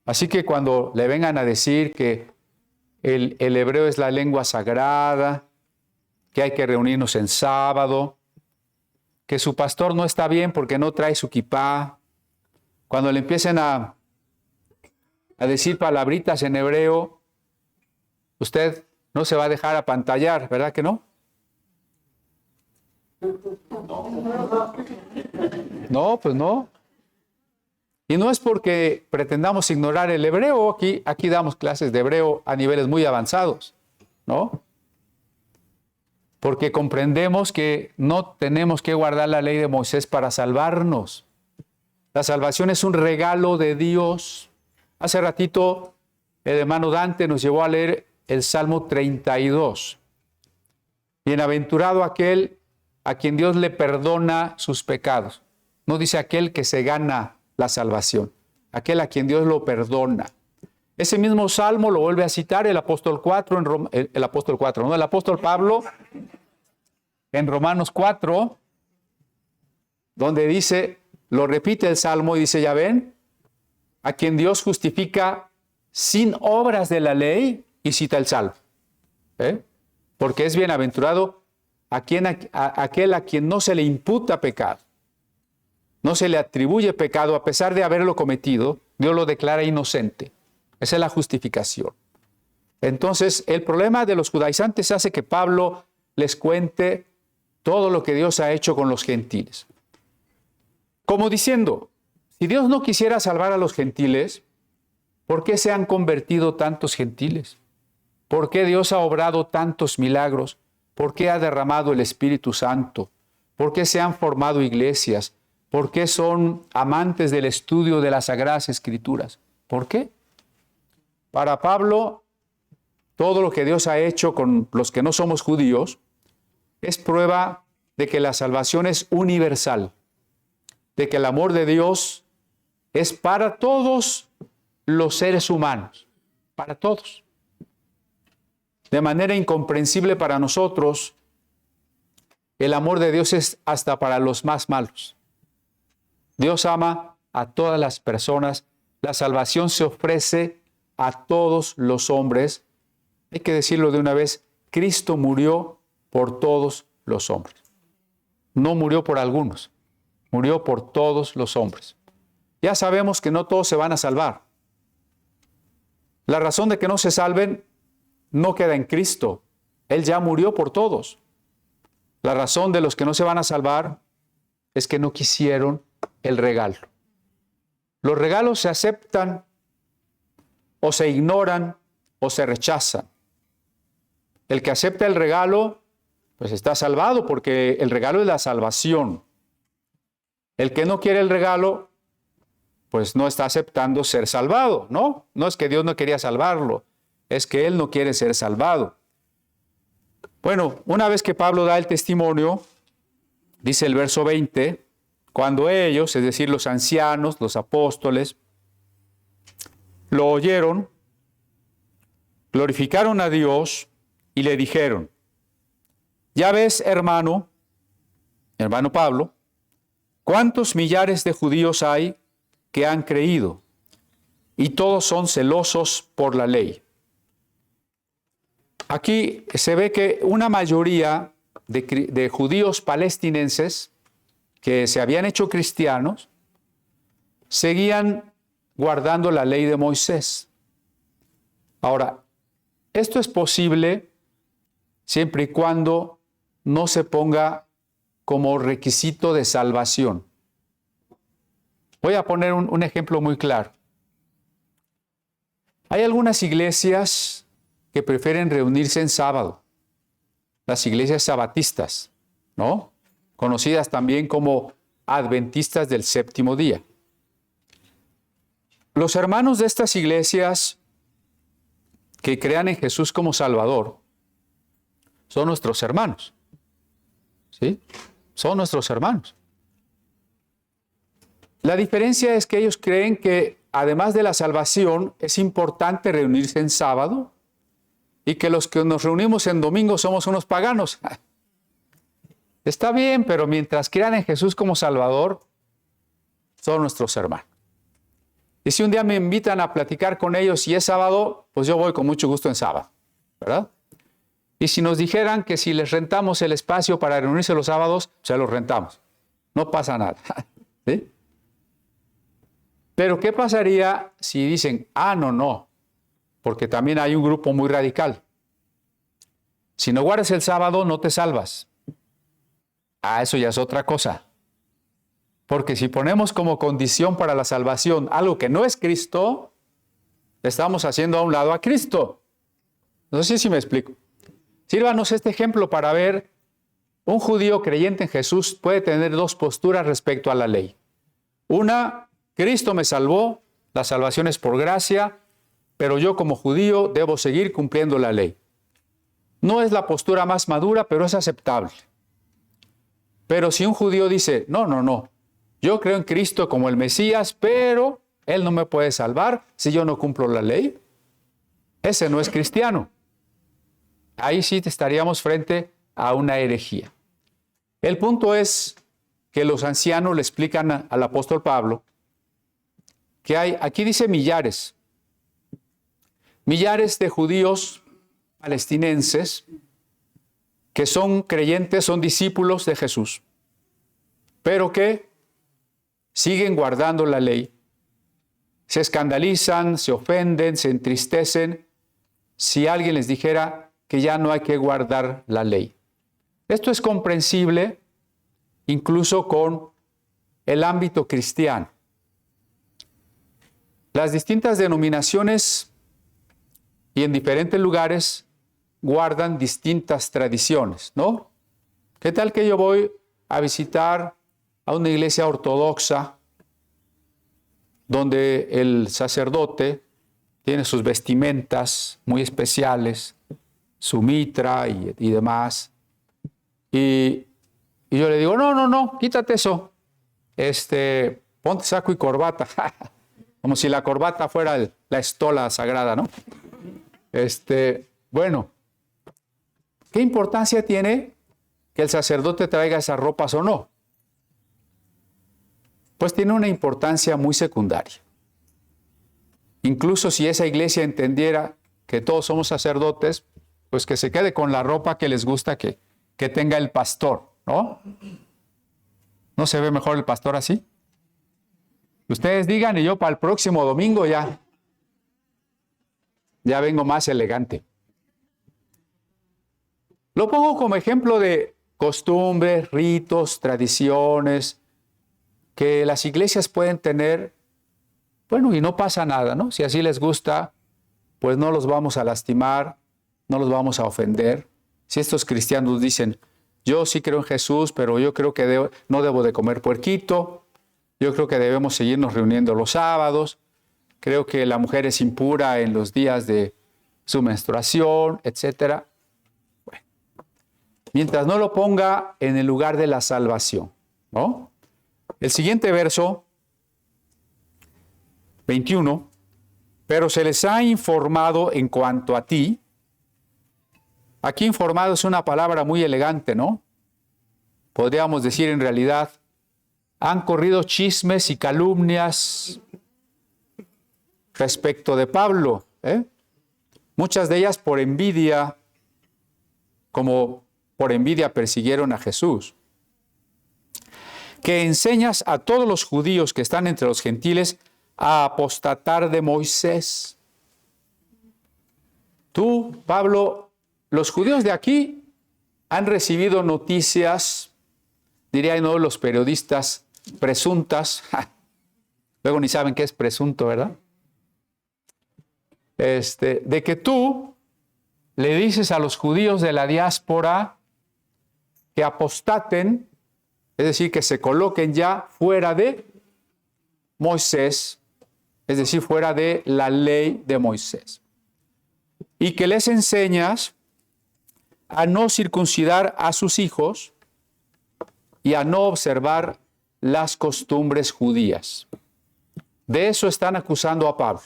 Así que cuando le vengan a decir que el hebreo es la lengua sagrada, que hay que reunirnos en sábado, que su pastor no está bien porque no trae su kipá, cuando le empiecen a decir palabritas en hebreo, usted no se va a dejar apantallar, ¿verdad que no? No, pues no. Y no es porque pretendamos ignorar el hebreo, aquí damos clases de hebreo a niveles muy avanzados, ¿no? Porque comprendemos que no tenemos que guardar la ley de Moisés para salvarnos. La salvación es un regalo de Dios. Hace ratito el hermano Dante nos llevó a leer el Salmo 32. Bienaventurado aquel a quien Dios le perdona sus pecados. No dice aquel que se gana la salvación, aquel a quien Dios lo perdona. Ese mismo salmo lo vuelve a citar el apóstol Pablo en Romanos 4, donde dice, lo repite el salmo y dice, ya ven, a quien Dios justifica sin obras de la ley, y cita el salmo. Porque es bienaventurado aquel a quien no se le imputa pecado. no se le atribuye pecado a pesar de haberlo cometido, Dios lo declara inocente. Esa es la justificación. Entonces, el problema de los judaizantes hace que Pablo les cuente todo lo que Dios ha hecho con los gentiles. Como diciendo, si Dios no quisiera salvar a los gentiles, ¿por qué se han convertido tantos gentiles? ¿Por qué Dios ha obrado tantos milagros? ¿Por qué ha derramado el Espíritu Santo? ¿Por qué se han formado iglesias? ¿Por qué son amantes del estudio de las Sagradas Escrituras? ¿Por qué? Para Pablo, todo lo que Dios ha hecho con los que no somos judíos es prueba de que la salvación es universal, de que el amor de Dios es para todos los seres humanos, para todos. De manera incomprensible para nosotros, el amor de Dios es hasta para los más malos. Dios ama a todas las personas, la salvación se ofrece a todos los hombres. Hay que decirlo de una vez, Cristo murió por todos los hombres. No murió por algunos, murió por todos los hombres. Ya sabemos que no todos se van a salvar. La razón de que no se salven no queda en Cristo. Él ya murió por todos. La razón de los que no se van a salvar es que no quisieron el regalo. Los regalos se aceptan o se ignoran o se rechazan. El que acepta el regalo, pues está salvado porque el regalo es la salvación. El que no quiere el regalo, pues no está aceptando ser salvado, ¿no? No es que Dios no quería salvarlo, es que él no quiere ser salvado. Bueno, una vez que Pablo da el testimonio, dice el verso 20, cuando ellos, es decir, los ancianos, los apóstoles, lo oyeron, glorificaron a Dios y le dijeron, ya ves, hermano Pablo, cuántos millares de judíos hay que han creído y todos son celosos por la ley. Aquí se ve que una mayoría de judíos palestinenses que se habían hecho cristianos seguían guardando la ley de Moisés. Ahora, esto es posible siempre y cuando no se ponga como requisito de salvación. Voy a poner un ejemplo muy claro. Hay algunas iglesias que prefieren reunirse en sábado, las iglesias sabatistas, ¿no? Conocidas también como adventistas del séptimo día. Los hermanos de estas iglesias que crean en Jesús como Salvador son nuestros hermanos, ¿sí? Son nuestros hermanos. La diferencia es que ellos creen que además de la salvación es importante reunirse en sábado y que los que nos reunimos en domingo somos unos paganos. Está bien, pero mientras crean en Jesús como Salvador, son nuestros hermanos. Y si un día me invitan a platicar con ellos y es sábado, pues yo voy con mucho gusto en sábado, ¿verdad? Y si nos dijeran que si les rentamos el espacio para reunirse los sábados, se los rentamos. No pasa nada, ¿sí? Pero ¿qué pasaría si dicen, no? Porque también hay un grupo muy radical. Si no guardas el sábado, no te salvas. Eso ya es otra cosa. Porque si ponemos como condición para la salvación algo que no es Cristo, estamos haciendo a un lado a Cristo. No sé si me explico. Sírvanos este ejemplo para ver, un judío creyente en Jesús puede tener dos posturas respecto a la ley. Una, Cristo me salvó, la salvación es por gracia, pero yo como judío debo seguir cumpliendo la ley. No es la postura más madura, pero es aceptable. Pero si un judío dice, no, yo creo en Cristo como el Mesías, pero Él no me puede salvar si yo no cumplo la ley, ese no es cristiano. Ahí sí estaríamos frente a una herejía. El punto es que los ancianos le explican al apóstol Pablo que hay, aquí dice millares de judíos palestinenses que son creyentes, son discípulos de Jesús, pero que siguen guardando la ley, se escandalizan, se ofenden, se entristecen si alguien les dijera que ya no hay que guardar la ley. Esto es comprensible incluso con el ámbito cristiano. Las distintas denominaciones y en diferentes lugares guardan distintas tradiciones, ¿no? ¿Qué tal que yo voy a visitar a una iglesia ortodoxa donde el sacerdote tiene sus vestimentas muy especiales, su mitra y demás? Y yo le digo, no, quítate eso. Ponte saco y corbata. Como si la corbata fuera la estola sagrada, ¿no? Bueno, ¿qué importancia tiene que el sacerdote traiga esas ropas o no? Pues tiene una importancia muy secundaria. Incluso si esa iglesia entendiera que todos somos sacerdotes, pues que se quede con la ropa que les gusta que tenga el pastor, ¿no? ¿No se ve mejor el pastor así? Ustedes digan y yo para el próximo domingo ya vengo más elegante. Lo pongo como ejemplo de costumbres, ritos, tradiciones que las iglesias pueden tener. Bueno, y no pasa nada, ¿no? Si así les gusta, pues no los vamos a lastimar, no los vamos a ofender. Si estos cristianos dicen, yo sí creo en Jesús, pero yo creo que no debo de comer puerquito, yo creo que debemos seguirnos reuniendo los sábados, creo que la mujer es impura en los días de su menstruación, etc. Bueno, mientras no lo ponga en el lugar de la salvación, ¿no? El siguiente verso, 21, pero se les ha informado en cuanto a ti. Aquí informado es una palabra muy elegante, ¿no? Podríamos decir en realidad, han corrido chismes y calumnias respecto de Pablo, muchas de ellas por envidia, como por envidia persiguieron a Jesús. Que enseñas a todos los judíos que están entre los gentiles a apostatar de Moisés. Tú, Pablo, los judíos de aquí han recibido noticias, dirían ¿no? los periodistas, presuntas. Luego ni saben qué es presunto, ¿verdad? De que tú le dices a los judíos de la diáspora que apostaten, es decir, que se coloquen ya fuera de Moisés, es decir, fuera de la ley de Moisés. Y que les enseñas a no circuncidar a sus hijos y a no observar las costumbres judías. De eso están acusando a Pablo.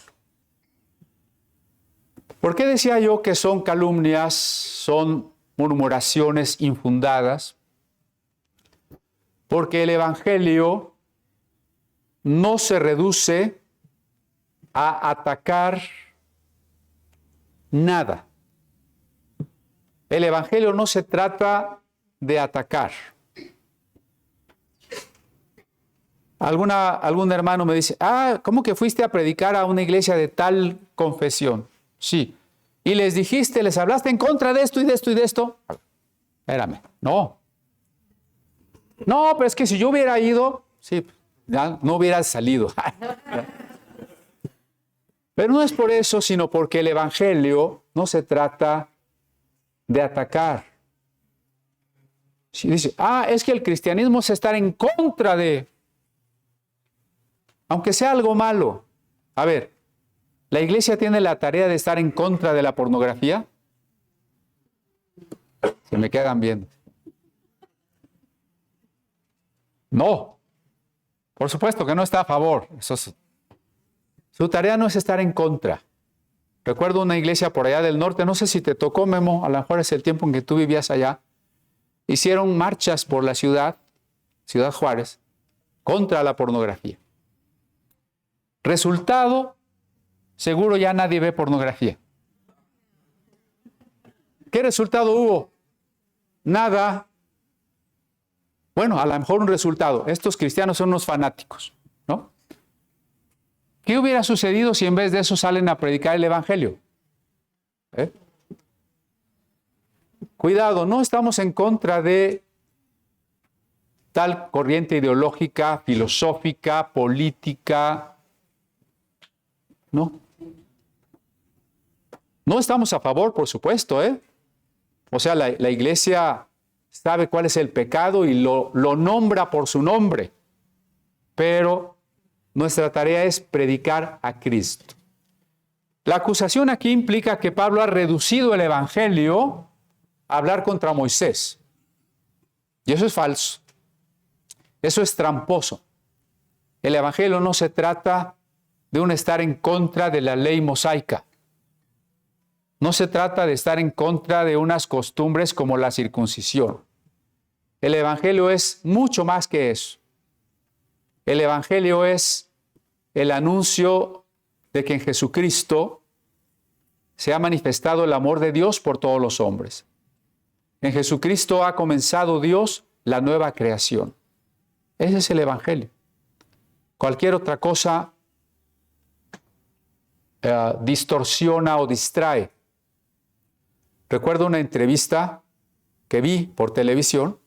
¿Por qué decía yo que son calumnias, son murmuraciones infundadas? Porque el evangelio no se reduce a atacar nada. El evangelio no se trata de atacar. Algún hermano me dice, ¿cómo que fuiste a predicar a una iglesia de tal confesión? Sí. Y les dijiste, les hablaste en contra de esto y de esto y de esto. Espérame, no. No, pero es que si yo hubiera ido, sí, ya no hubiera salido. Pero no es por eso, sino porque el evangelio no se trata de atacar. Si dice, es que el cristianismo es estar en contra de, aunque sea algo malo. A ver, ¿la iglesia tiene la tarea de estar en contra de la pornografía? Se me quedan viendo. No, por supuesto que no está a favor. Su tarea no es estar en contra. Recuerdo una iglesia por allá del norte, no sé si te tocó, Memo, a lo mejor es el tiempo en que tú vivías allá. Hicieron marchas por la Ciudad Juárez, contra la pornografía. Resultado, seguro ya nadie ve pornografía. ¿Qué resultado hubo? Nada. Bueno, a lo mejor un resultado. Estos cristianos son unos fanáticos. ¿no? ¿Qué hubiera sucedido si en vez de eso salen a predicar el Evangelio? Cuidado, no estamos en contra de tal corriente ideológica, filosófica, política. No. No estamos a favor, por supuesto, O sea, la iglesia sabe cuál es el pecado y lo nombra por su nombre. Pero nuestra tarea es predicar a Cristo. La acusación aquí implica que Pablo ha reducido el Evangelio a hablar contra Moisés. Y eso es falso. Eso es tramposo. El Evangelio no se trata de un estar en contra de la ley mosaica. No se trata de estar en contra de unas costumbres como la circuncisión. El Evangelio es mucho más que eso. El Evangelio es el anuncio de que en Jesucristo se ha manifestado el amor de Dios por todos los hombres. En Jesucristo ha comenzado Dios la nueva creación. Ese es el Evangelio. Cualquier otra cosa distorsiona o distrae. Recuerdo una entrevista que vi por televisión.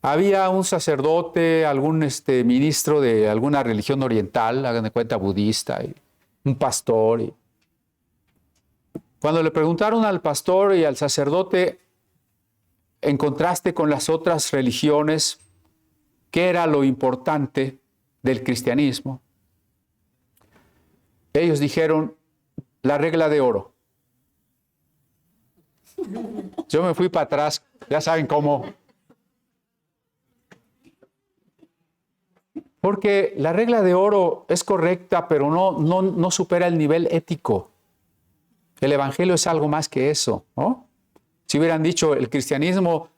Había un sacerdote, algún ministro de alguna religión oriental, hagan de cuenta budista, y un pastor. Y cuando le preguntaron al pastor y al sacerdote, en contraste con las otras religiones, ¿qué era lo importante del cristianismo? Ellos dijeron, la regla de oro. Yo me fui para atrás, ya saben cómo. Porque la regla de oro es correcta, pero no supera el nivel ético. El Evangelio es algo más que eso, ¿no? Si hubieran dicho, el cristianismo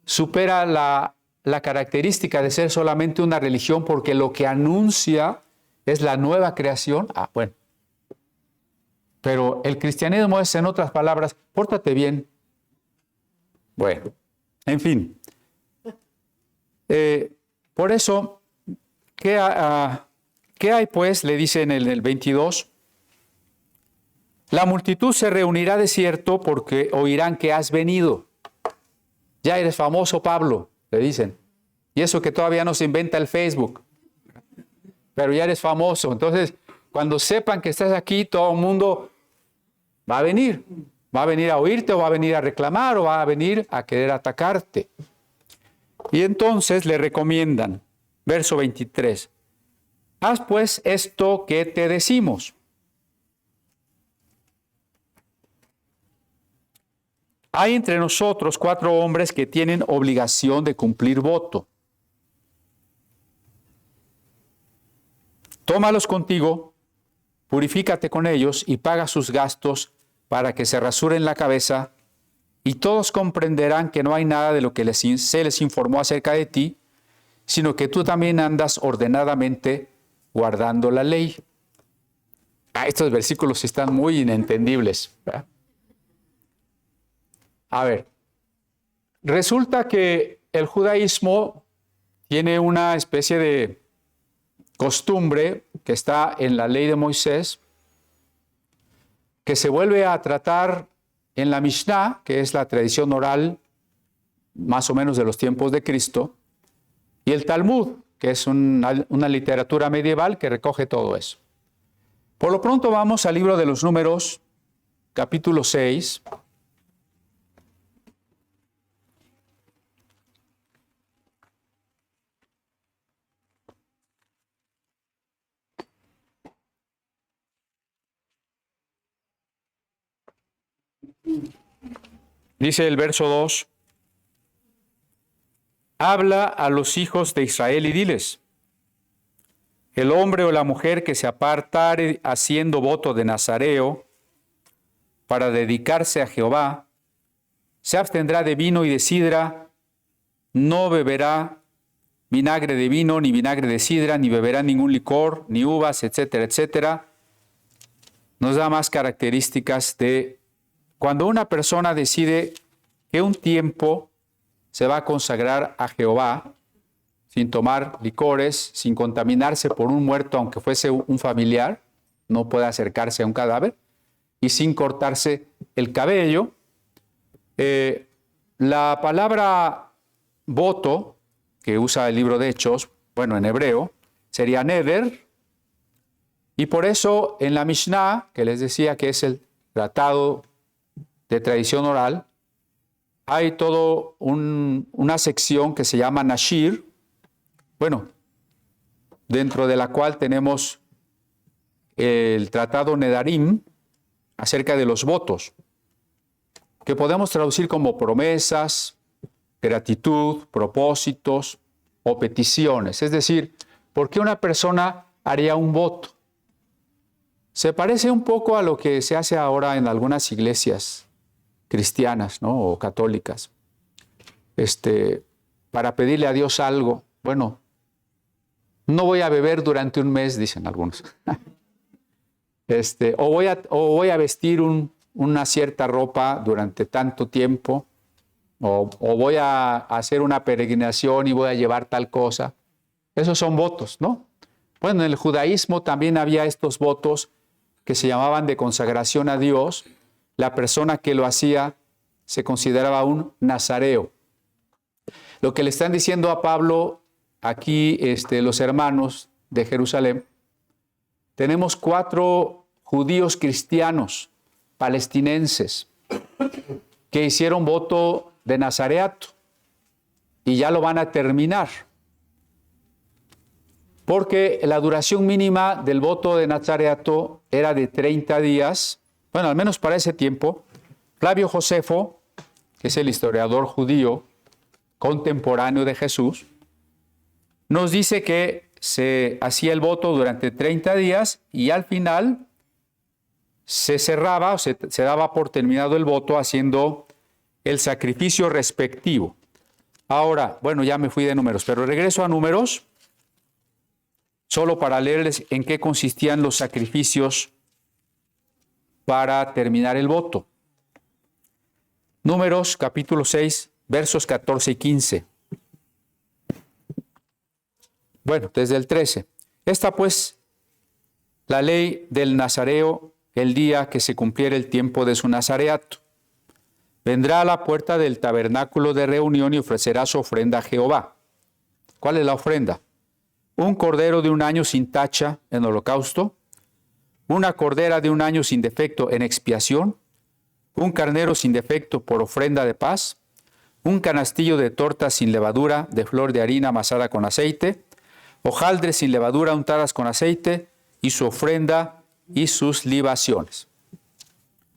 supera la característica de ser solamente una religión porque lo que anuncia es la nueva creación. Bueno. Pero el cristianismo es, en otras palabras, pórtate bien. Bueno, en fin. Por eso, ¿qué hay pues? Le dice en el 22. La multitud se reunirá de cierto porque oirán que has venido. Ya eres famoso, Pablo, le dicen. Y eso que todavía no se inventa el Facebook. Pero ya eres famoso. Entonces, cuando sepan que estás aquí, todo el mundo va a venir. Va a venir a oírte o va a venir a reclamar o va a venir a querer atacarte. Y entonces le recomiendan, verso 23, haz pues esto que te decimos. Hay entre nosotros 4 hombres que tienen obligación de cumplir voto. Tómalos contigo, purifícate con ellos y paga sus gastos para que se rasuren la cabeza, y todos comprenderán que no hay nada de lo que se les informó acerca de ti, sino que tú también andas ordenadamente guardando la ley. Estos versículos están muy inentendibles, ¿verdad? A ver, resulta que el judaísmo tiene una especie de costumbre que está en la ley de Moisés, que se vuelve a tratar en la Mishnah, que es la tradición oral más o menos de los tiempos de Cristo, y el Talmud, que es una literatura medieval que recoge todo eso. Por lo pronto vamos al libro de los Números, capítulo 6. Dice el verso 2, habla a los hijos de Israel y diles, el hombre o la mujer que se apartare haciendo voto de nazareo para dedicarse a Jehová, se abstendrá de vino y de sidra, no beberá vinagre de vino, ni vinagre de sidra, ni beberá ningún licor, ni uvas, etcétera, etcétera. Nos da más características de cuando una persona decide que un tiempo se va a consagrar a Jehová, sin tomar licores, sin contaminarse por un muerto, aunque fuese un familiar, no puede acercarse a un cadáver, y sin cortarse el cabello. La palabra voto, que usa el libro de Hechos, bueno, en hebreo, sería neder, y por eso en la Mishnah, que les decía que es el tratado de tradición oral, hay todo una sección que se llama Nashir, bueno, dentro de la cual tenemos el tratado Nedarim acerca de los votos, que podemos traducir como promesas, gratitud, propósitos o peticiones. Es decir, ¿por qué una persona haría un voto? Se parece un poco a lo que se hace ahora en algunas iglesias cristianas, ¿no? O católicas, para pedirle a Dios algo. Bueno, no voy a beber durante un mes, dicen algunos. O voy a vestir una cierta ropa durante tanto tiempo, o voy a hacer una peregrinación y voy a llevar tal cosa. Esos son votos, ¿no? Bueno, en el judaísmo también había estos votos que se llamaban de consagración a Dios. La persona que lo hacía se consideraba un nazareo. Lo que le están diciendo a Pablo aquí los hermanos de Jerusalén, tenemos 4 judíos cristianos palestinenses que hicieron voto de nazareato y ya lo van a terminar. Porque la duración mínima del voto de nazareato era de 30 días, bueno, al menos para ese tiempo. Flavio Josefo, que es el historiador judío contemporáneo de Jesús, nos dice que se hacía el voto durante 30 días y al final se cerraba, o se daba por terminado el voto haciendo el sacrificio respectivo. Ahora, bueno, ya me fui de números, pero regreso a números solo para leerles en qué consistían los sacrificios para terminar el voto. Números capítulo 6, versos 14 y 15. Bueno, desde el 13. Esta pues la ley del nazareo el día que se cumpliera el tiempo de su nazareato. Vendrá a la puerta del tabernáculo de reunión y ofrecerá su ofrenda a Jehová. ¿Cuál es la ofrenda? Un cordero de 1 año sin tacha en holocausto, una cordera de 1 año sin defecto en expiación, un carnero sin defecto por ofrenda de paz, un canastillo de tortas sin levadura de flor de harina amasada con aceite, hojaldres sin levadura untadas con aceite y su ofrenda y sus libaciones.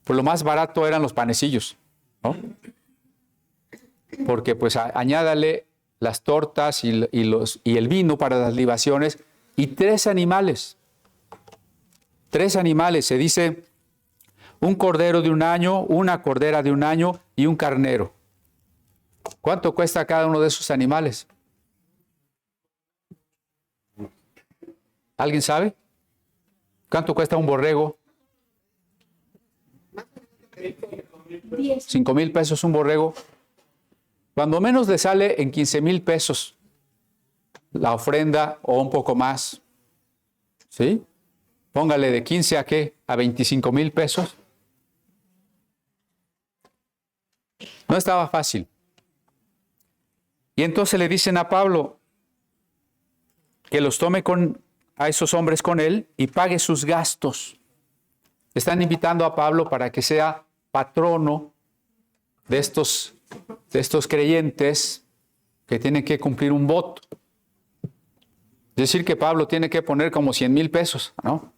Pues lo más barato eran los panecillos, ¿no? Porque pues añádale las tortas y el vino para las libaciones y 3 animales. 3 animales, se dice un cordero de 1 año, una cordera de 1 año y un carnero. ¿Cuánto cuesta cada uno de esos animales? ¿Alguien sabe? ¿Cuánto cuesta un borrego? 5,000 pesos un borrego. Cuando menos le sale en 15,000 pesos la ofrenda o un poco más. ¿Sí? Póngale de 15 a ¿qué? A 25,000 pesos. No estaba fácil. Y entonces le dicen a Pablo que los tome a esos hombres con él y pague sus gastos. Están invitando a Pablo para que sea patrono de estos creyentes que tienen que cumplir un voto. Es decir, que Pablo tiene que poner como 100,000 pesos, ¿no?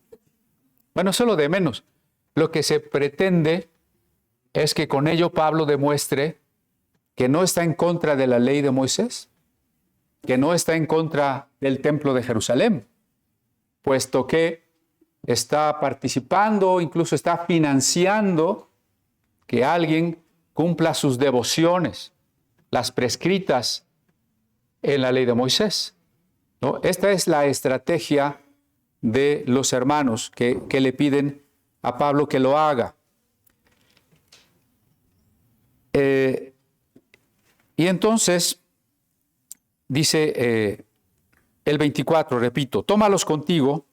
Bueno, eso es lo de menos. Lo que se pretende es que con ello Pablo demuestre que no está en contra de la ley de Moisés, que no está en contra del templo de Jerusalén, puesto que está participando, incluso está financiando que alguien cumpla sus devociones, las prescritas en la ley de Moisés, ¿no? Esta es la estrategia de los hermanos que le piden a Pablo que lo haga. Y entonces dice el 24, repito, tómalos contigo,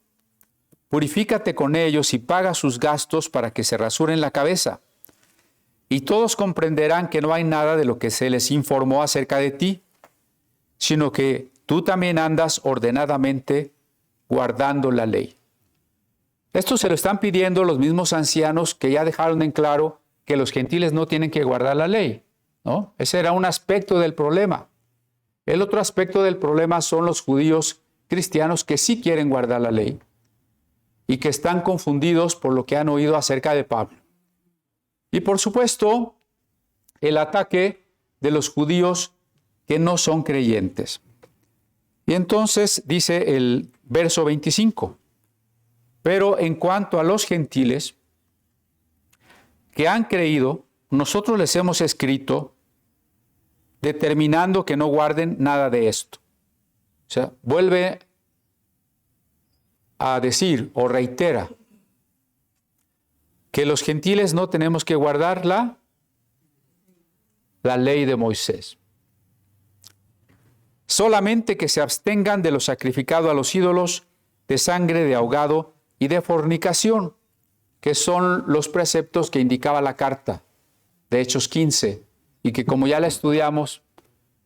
purifícate con ellos y paga sus gastos para que se rasuren la cabeza. Y todos comprenderán que no hay nada de lo que se les informó acerca de ti, sino que tú también andas ordenadamente guardando la ley. Esto se lo están pidiendo los mismos ancianos que ya dejaron en claro que los gentiles no tienen que guardar la ley, ¿no? Ese era un aspecto del problema. El otro aspecto del problema son los judíos cristianos que sí quieren guardar la ley y que están confundidos por lo que han oído acerca de Pablo. Y por supuesto, el ataque de los judíos que no son creyentes. Y entonces dice el verso 25, pero en cuanto a los gentiles que han creído, nosotros les hemos escrito determinando que no guarden nada de esto. O sea, vuelve a decir o reitera que los gentiles no tenemos que guardar la ley de Moisés. Solamente que se abstengan de lo sacrificado a los ídolos, de sangre, de ahogado y de fornicación, que son los preceptos que indicaba la carta de Hechos 15, y que como ya la estudiamos,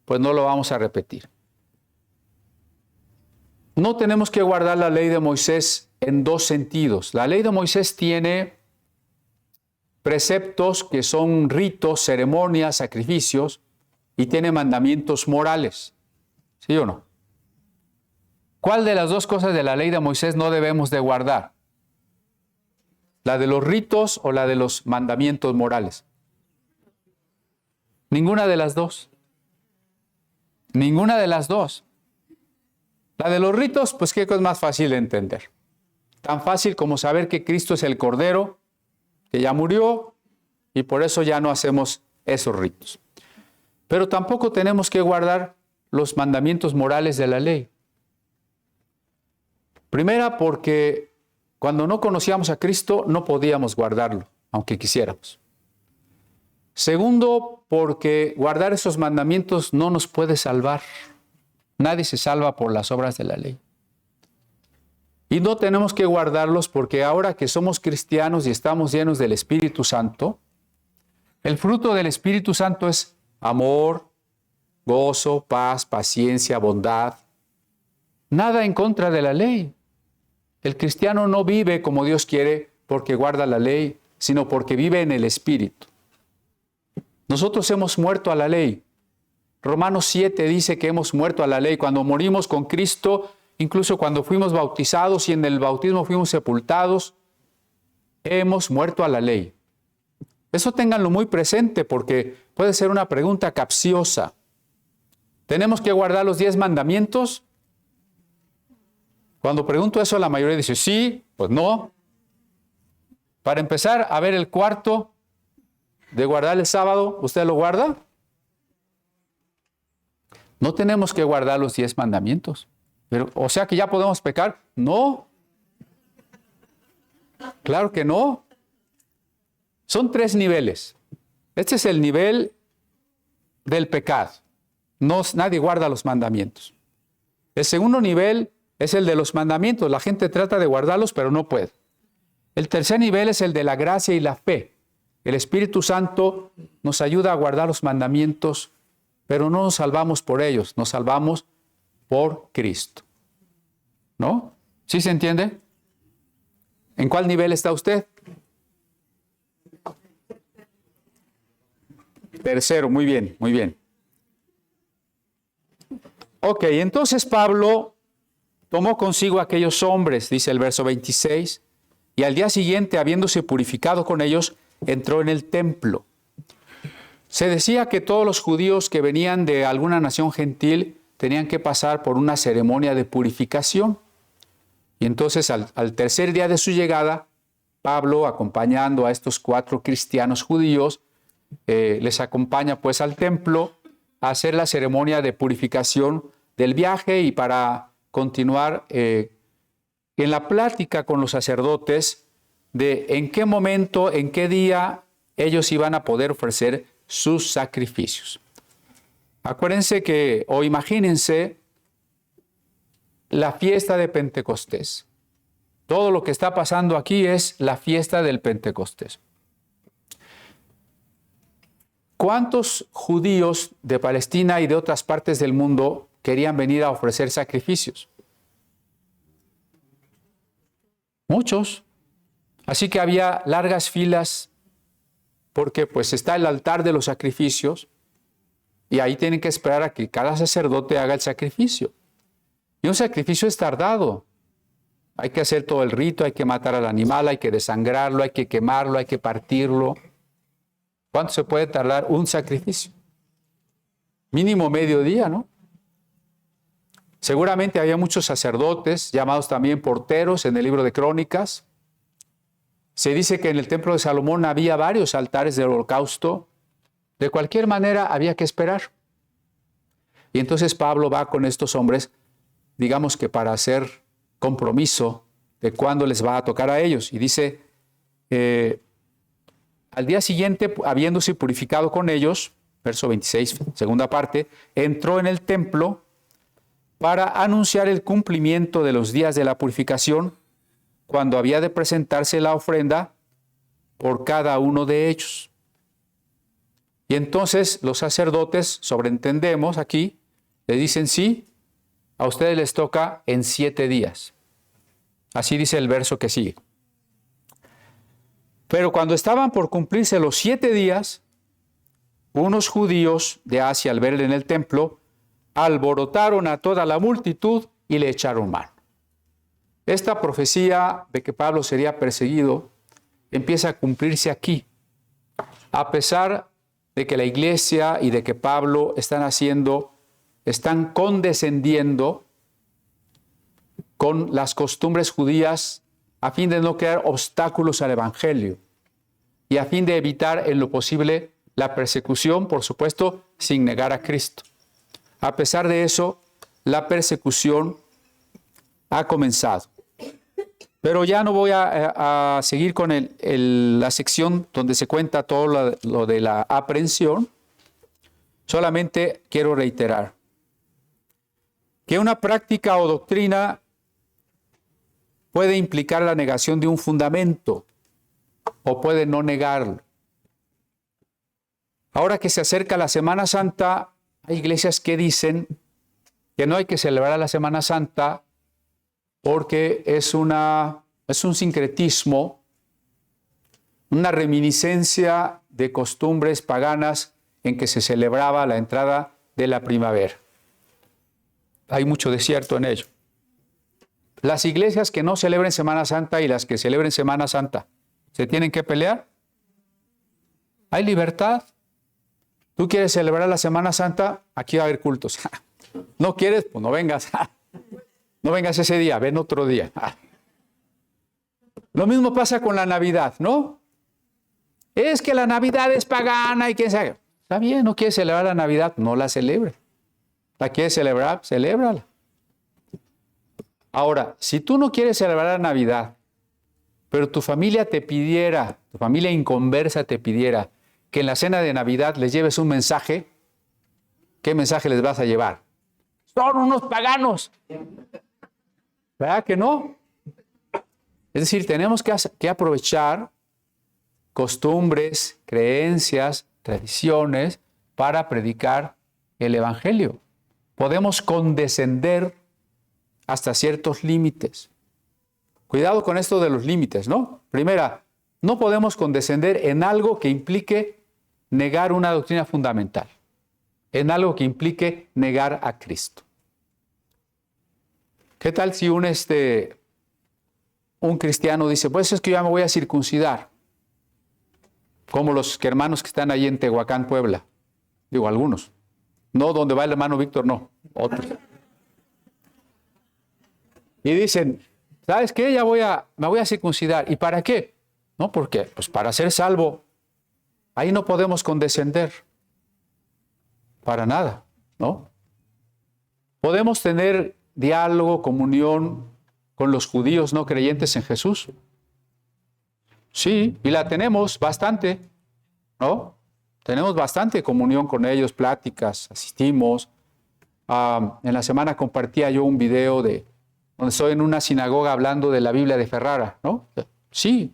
pues no lo vamos a repetir. No tenemos que guardar la ley de Moisés en dos sentidos. La ley de Moisés tiene preceptos que son ritos, ceremonias, sacrificios, y tiene mandamientos morales. ¿Sí o no? ¿Cuál de las dos cosas de la ley de Moisés no debemos de guardar? ¿La de los ritos o la de los mandamientos morales? Ninguna de las dos. Ninguna de las dos. La de los ritos, pues qué cosa es más fácil de entender. Tan fácil como saber que Cristo es el Cordero, que ya murió, y por eso ya no hacemos esos ritos. Pero tampoco tenemos que guardar los mandamientos morales de la ley. Primera, porque cuando no conocíamos a Cristo no podíamos guardarlo, aunque quisiéramos. Segundo, porque guardar esos mandamientos no nos puede salvar. Nadie se salva por las obras de la ley. Y no tenemos que guardarlos porque ahora que somos cristianos y estamos llenos del Espíritu Santo, el fruto del Espíritu Santo es amor, gozo, paz, paciencia, bondad. Nada en contra de la ley. El cristiano no vive como Dios quiere porque guarda la ley, sino porque vive en el Espíritu. Nosotros hemos muerto a la ley. Romanos 7 dice que hemos muerto a la ley. Cuando morimos con Cristo, incluso cuando fuimos bautizados y en el bautismo fuimos sepultados, hemos muerto a la ley. Eso ténganlo muy presente porque puede ser una pregunta capciosa. ¿Tenemos que guardar los 10 mandamientos? Cuando pregunto eso, la mayoría dice, sí, pues no. Para empezar, a ver el cuarto de guardar el sábado, ¿usted lo guarda? No tenemos que guardar los 10 mandamientos. Pero, o sea que ya podemos pecar. No. Claro que no. Son 3 niveles. Este es el nivel del pecado. Nadie guarda los mandamientos. El segundo nivel es el de los mandamientos. La gente trata de guardarlos, pero no puede. El tercer nivel es el de la gracia y la fe. El Espíritu Santo nos ayuda a guardar los mandamientos, pero no nos salvamos por ellos, nos salvamos por Cristo. ¿No? ¿Sí se entiende? ¿En cuál nivel está usted? Tercero, muy bien, muy bien. Ok, entonces Pablo tomó consigo a aquellos hombres, dice el verso 26, y al día siguiente, habiéndose purificado con ellos, entró en el templo. Se decía que todos los judíos que venían de alguna nación gentil tenían que pasar por una ceremonia de purificación. Y entonces al tercer día de su llegada, Pablo, acompañando a estos 4 cristianos judíos, les acompaña pues al templo a hacer la ceremonia de purificación del viaje y para continuar en la plática con los sacerdotes de en qué momento, en qué día ellos iban a poder ofrecer sus sacrificios. Acuérdense que, o imagínense la fiesta de Pentecostés. Todo lo que está pasando aquí es la fiesta del Pentecostés. ¿Cuántos judíos de Palestina y de otras partes del mundo querían venir a ofrecer sacrificios? Muchos. Así que había largas filas porque pues está el altar de los sacrificios y ahí tienen que esperar a que cada sacerdote haga el sacrificio. Y un sacrificio es tardado. Hay que hacer todo el rito, hay que matar al animal, hay que desangrarlo, hay que quemarlo, hay que partirlo. ¿Cuánto se puede tardar un sacrificio? Mínimo medio día, ¿no? Seguramente había muchos sacerdotes, llamados también porteros en el libro de Crónicas. Se dice que en el templo de Salomón había varios altares del holocausto. De cualquier manera, había que esperar. Y entonces Pablo va con estos hombres, digamos que para hacer compromiso de cuándo les va a tocar a ellos. Y dice, al día siguiente, habiéndose purificado con ellos, verso 26, segunda parte, entró en el templo para anunciar el cumplimiento de los días de la purificación, cuando había de presentarse la ofrenda por cada uno de ellos. Y entonces los sacerdotes, sobreentendemos aquí, le dicen, sí, a ustedes les toca en 7 días. Así dice el verso que sigue. Pero cuando estaban por cumplirse los 7 días, unos judíos de Asia, al verle en el templo, alborotaron a toda la multitud y le echaron mano. Esta profecía de que Pablo sería perseguido empieza a cumplirse aquí, a pesar de que la iglesia y de que Pablo están condescendiendo con las costumbres judías a fin de no crear obstáculos al evangelio y a fin de evitar en lo posible la persecución, por supuesto, sin negar a Cristo. A pesar de eso, la persecución ha comenzado. Pero ya no voy a seguir con la sección donde se cuenta todo lo de la aprehensión. Solamente quiero reiterar que una práctica o doctrina puede implicar la negación de un fundamento o puede no negarlo. Ahora que se acerca la Semana Santa, hay iglesias que dicen que no hay que celebrar la Semana Santa porque es un sincretismo, una reminiscencia de costumbres paganas en que se celebraba la entrada de la primavera. Hay mucho desierto en ello. Las iglesias que no celebren Semana Santa y las que celebren Semana Santa, ¿se tienen que pelear? Hay libertad. ¿Tú quieres celebrar la Semana Santa? Aquí va a haber cultos. ¿No quieres? Pues no vengas. No vengas ese día, ven otro día. Lo mismo pasa con la Navidad, ¿no? Es que la Navidad es pagana y quién sabe. Está bien, no quieres celebrar la Navidad, no la celebre. ¿La quieres celebrar? Celébrala. Ahora, si tú no quieres celebrar la Navidad, pero tu familia inconversa te pidiera que en la cena de Navidad les lleves un mensaje, ¿qué mensaje les vas a llevar? Son unos paganos. ¿Verdad que no? Es decir, tenemos que aprovechar costumbres, creencias, tradiciones para predicar el evangelio. Podemos condescender hasta ciertos límites. Cuidado con esto de los límites, ¿no? Primera, no podemos condescender en algo que implique negar una doctrina fundamental, en algo que implique negar a Cristo. ¿Qué tal si un cristiano dice, pues es que ya me voy a circuncidar? Como los hermanos que están ahí en Tehuacán, Puebla. Digo, algunos. No donde va el hermano Víctor, no, otros. Y dicen, ¿sabes qué? Me voy a circuncidar. ¿Y para qué? No, ¿por qué? Pues para ser salvo. Ahí no podemos condescender. Para nada, ¿no? Podemos tener diálogo, comunión con los judíos no creyentes en Jesús. Sí, y la tenemos bastante, ¿no? Tenemos bastante comunión con ellos, pláticas, asistimos. En la semana compartía yo un video de donde estoy en una sinagoga hablando de la Biblia de Ferrara, ¿no? Sí.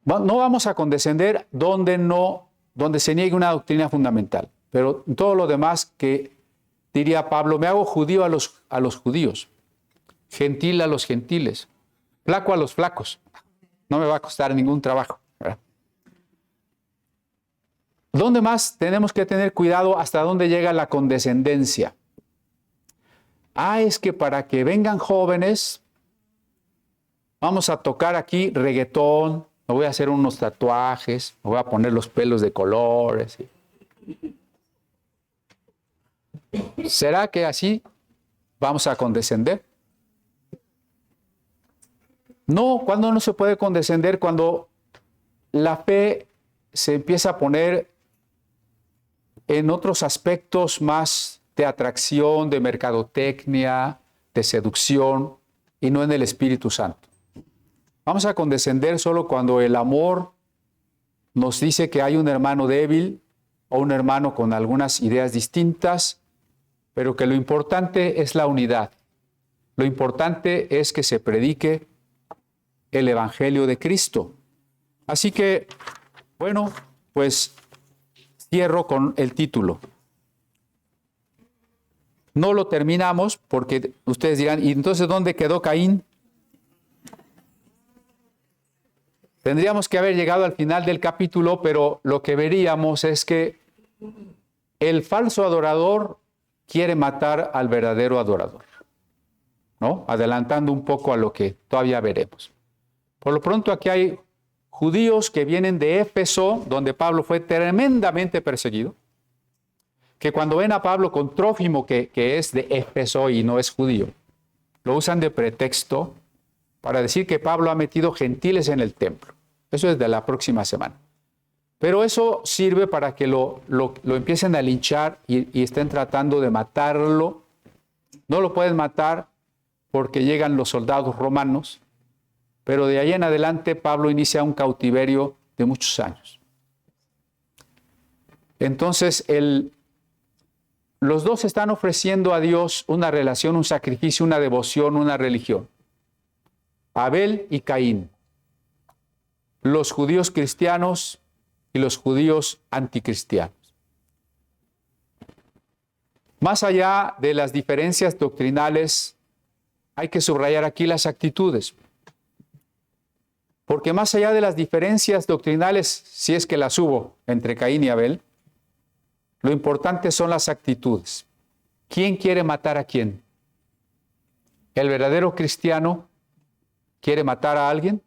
No vamos a condescender donde se niegue una doctrina fundamental, pero todo lo demás que diría Pablo, me hago judío a los judíos, gentil a los gentiles, flaco a los flacos. No me va a costar ningún trabajo, ¿verdad? ¿Dónde más tenemos que tener cuidado hasta dónde llega la condescendencia? Es que para que vengan jóvenes, vamos a tocar aquí reggaetón, me voy a hacer unos tatuajes, me voy a poner los pelos de colores. ¿Será que así vamos a condescender? No, cuando no se puede condescender, cuando la fe se empieza a poner en otros aspectos más de atracción, de mercadotecnia, de seducción, y no en el Espíritu Santo. Vamos a condescender solo cuando el amor nos dice que hay un hermano débil o un hermano con algunas ideas distintas, pero que lo importante es la unidad. Lo importante es que se predique el Evangelio de Cristo. Así que, bueno, pues cierro con el título. No lo terminamos porque ustedes dirán, ¿y entonces dónde quedó Caín? Tendríamos que haber llegado al final del capítulo, pero lo que veríamos es que el falso adorador quiere matar al verdadero adorador, ¿no? Adelantando un poco a lo que todavía veremos. Por lo pronto aquí hay judíos que vienen de Éfeso, donde Pablo fue tremendamente perseguido, que cuando ven a Pablo con Trófimo, que es de Éfeso y no es judío, lo usan de pretexto para decir que Pablo ha metido gentiles en el templo. Eso es de la próxima semana. Pero eso sirve para que lo empiecen a linchar y estén tratando de matarlo. No lo pueden matar porque llegan los soldados romanos, pero de ahí en adelante Pablo inicia un cautiverio de muchos años. Entonces, los dos están ofreciendo a Dios una relación, un sacrificio, una devoción, una religión. Abel y Caín. Los judíos cristianos y los judíos anticristianos. Más allá de las diferencias doctrinales, hay que subrayar aquí las actitudes. Porque más allá de las diferencias doctrinales, si es que las hubo entre Caín y Abel, lo importante son las actitudes. ¿Quién quiere matar a quién? ¿El verdadero cristiano quiere matar a alguien?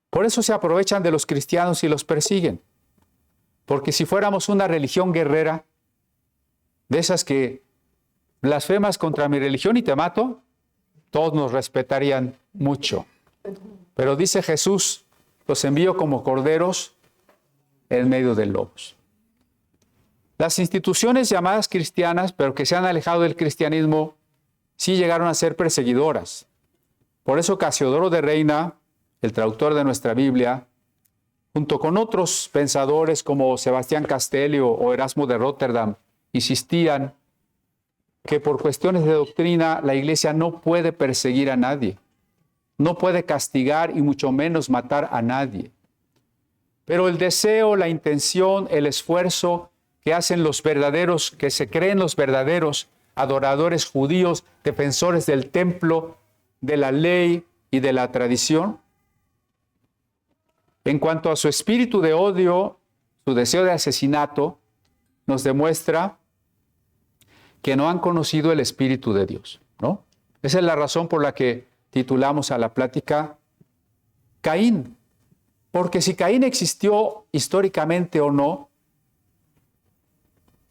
Por eso se aprovechan de los cristianos y los persiguen. Porque si fuéramos una religión guerrera, de esas que blasfemas contra mi religión y te mato, todos nos respetarían mucho. Pero dice Jesús, los envío como corderos en medio de lobos. Las instituciones llamadas cristianas, pero que se han alejado del cristianismo, sí llegaron a ser perseguidoras. Por eso Casiodoro de Reina, el traductor de nuestra Biblia, junto con otros pensadores como Sebastián Castellio o Erasmo de Rotterdam, insistían que por cuestiones de doctrina la Iglesia no puede perseguir a nadie, no puede castigar y mucho menos matar a nadie. Pero el deseo, la intención, el esfuerzo que hacen los verdaderos, que se creen los verdaderos adoradores judíos, defensores del templo, de la ley y de la tradición, en cuanto a su espíritu de odio, su deseo de asesinato, nos demuestra que no han conocido el Espíritu de Dios, ¿no? Esa es la razón por la que titulamos a la plática Caín. Porque si Caín existió históricamente o no,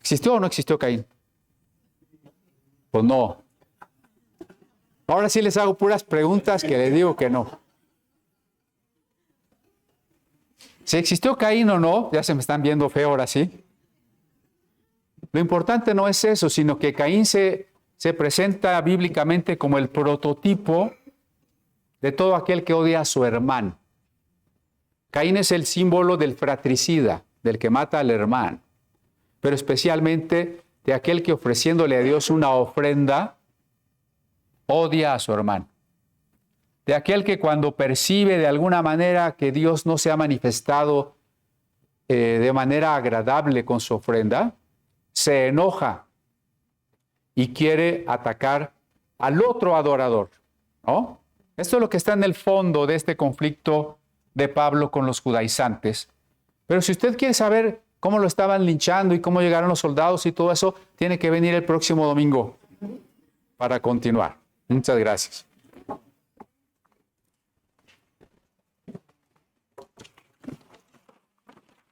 ¿existió o no existió Caín? Pues no. Ahora sí les hago puras preguntas que les digo que no. Si existió Caín o no, ya se me están viendo feo ahora sí. Lo importante no es eso, sino que Caín se presenta bíblicamente como el prototipo de todo aquel que odia a su hermano. Caín es el símbolo del fratricida, del que mata al hermano. Pero especialmente de aquel que ofreciéndole a Dios una ofrenda, odia a su hermano. De aquel que cuando percibe de alguna manera que Dios no se ha manifestado de manera agradable con su ofrenda, se enoja y quiere atacar al otro adorador, ¿no? Esto es lo que está en el fondo de este conflicto de Pablo con los judaizantes. Pero si usted quiere saber cómo lo estaban linchando y cómo llegaron los soldados y todo eso, tiene que venir el próximo domingo para continuar. Muchas gracias.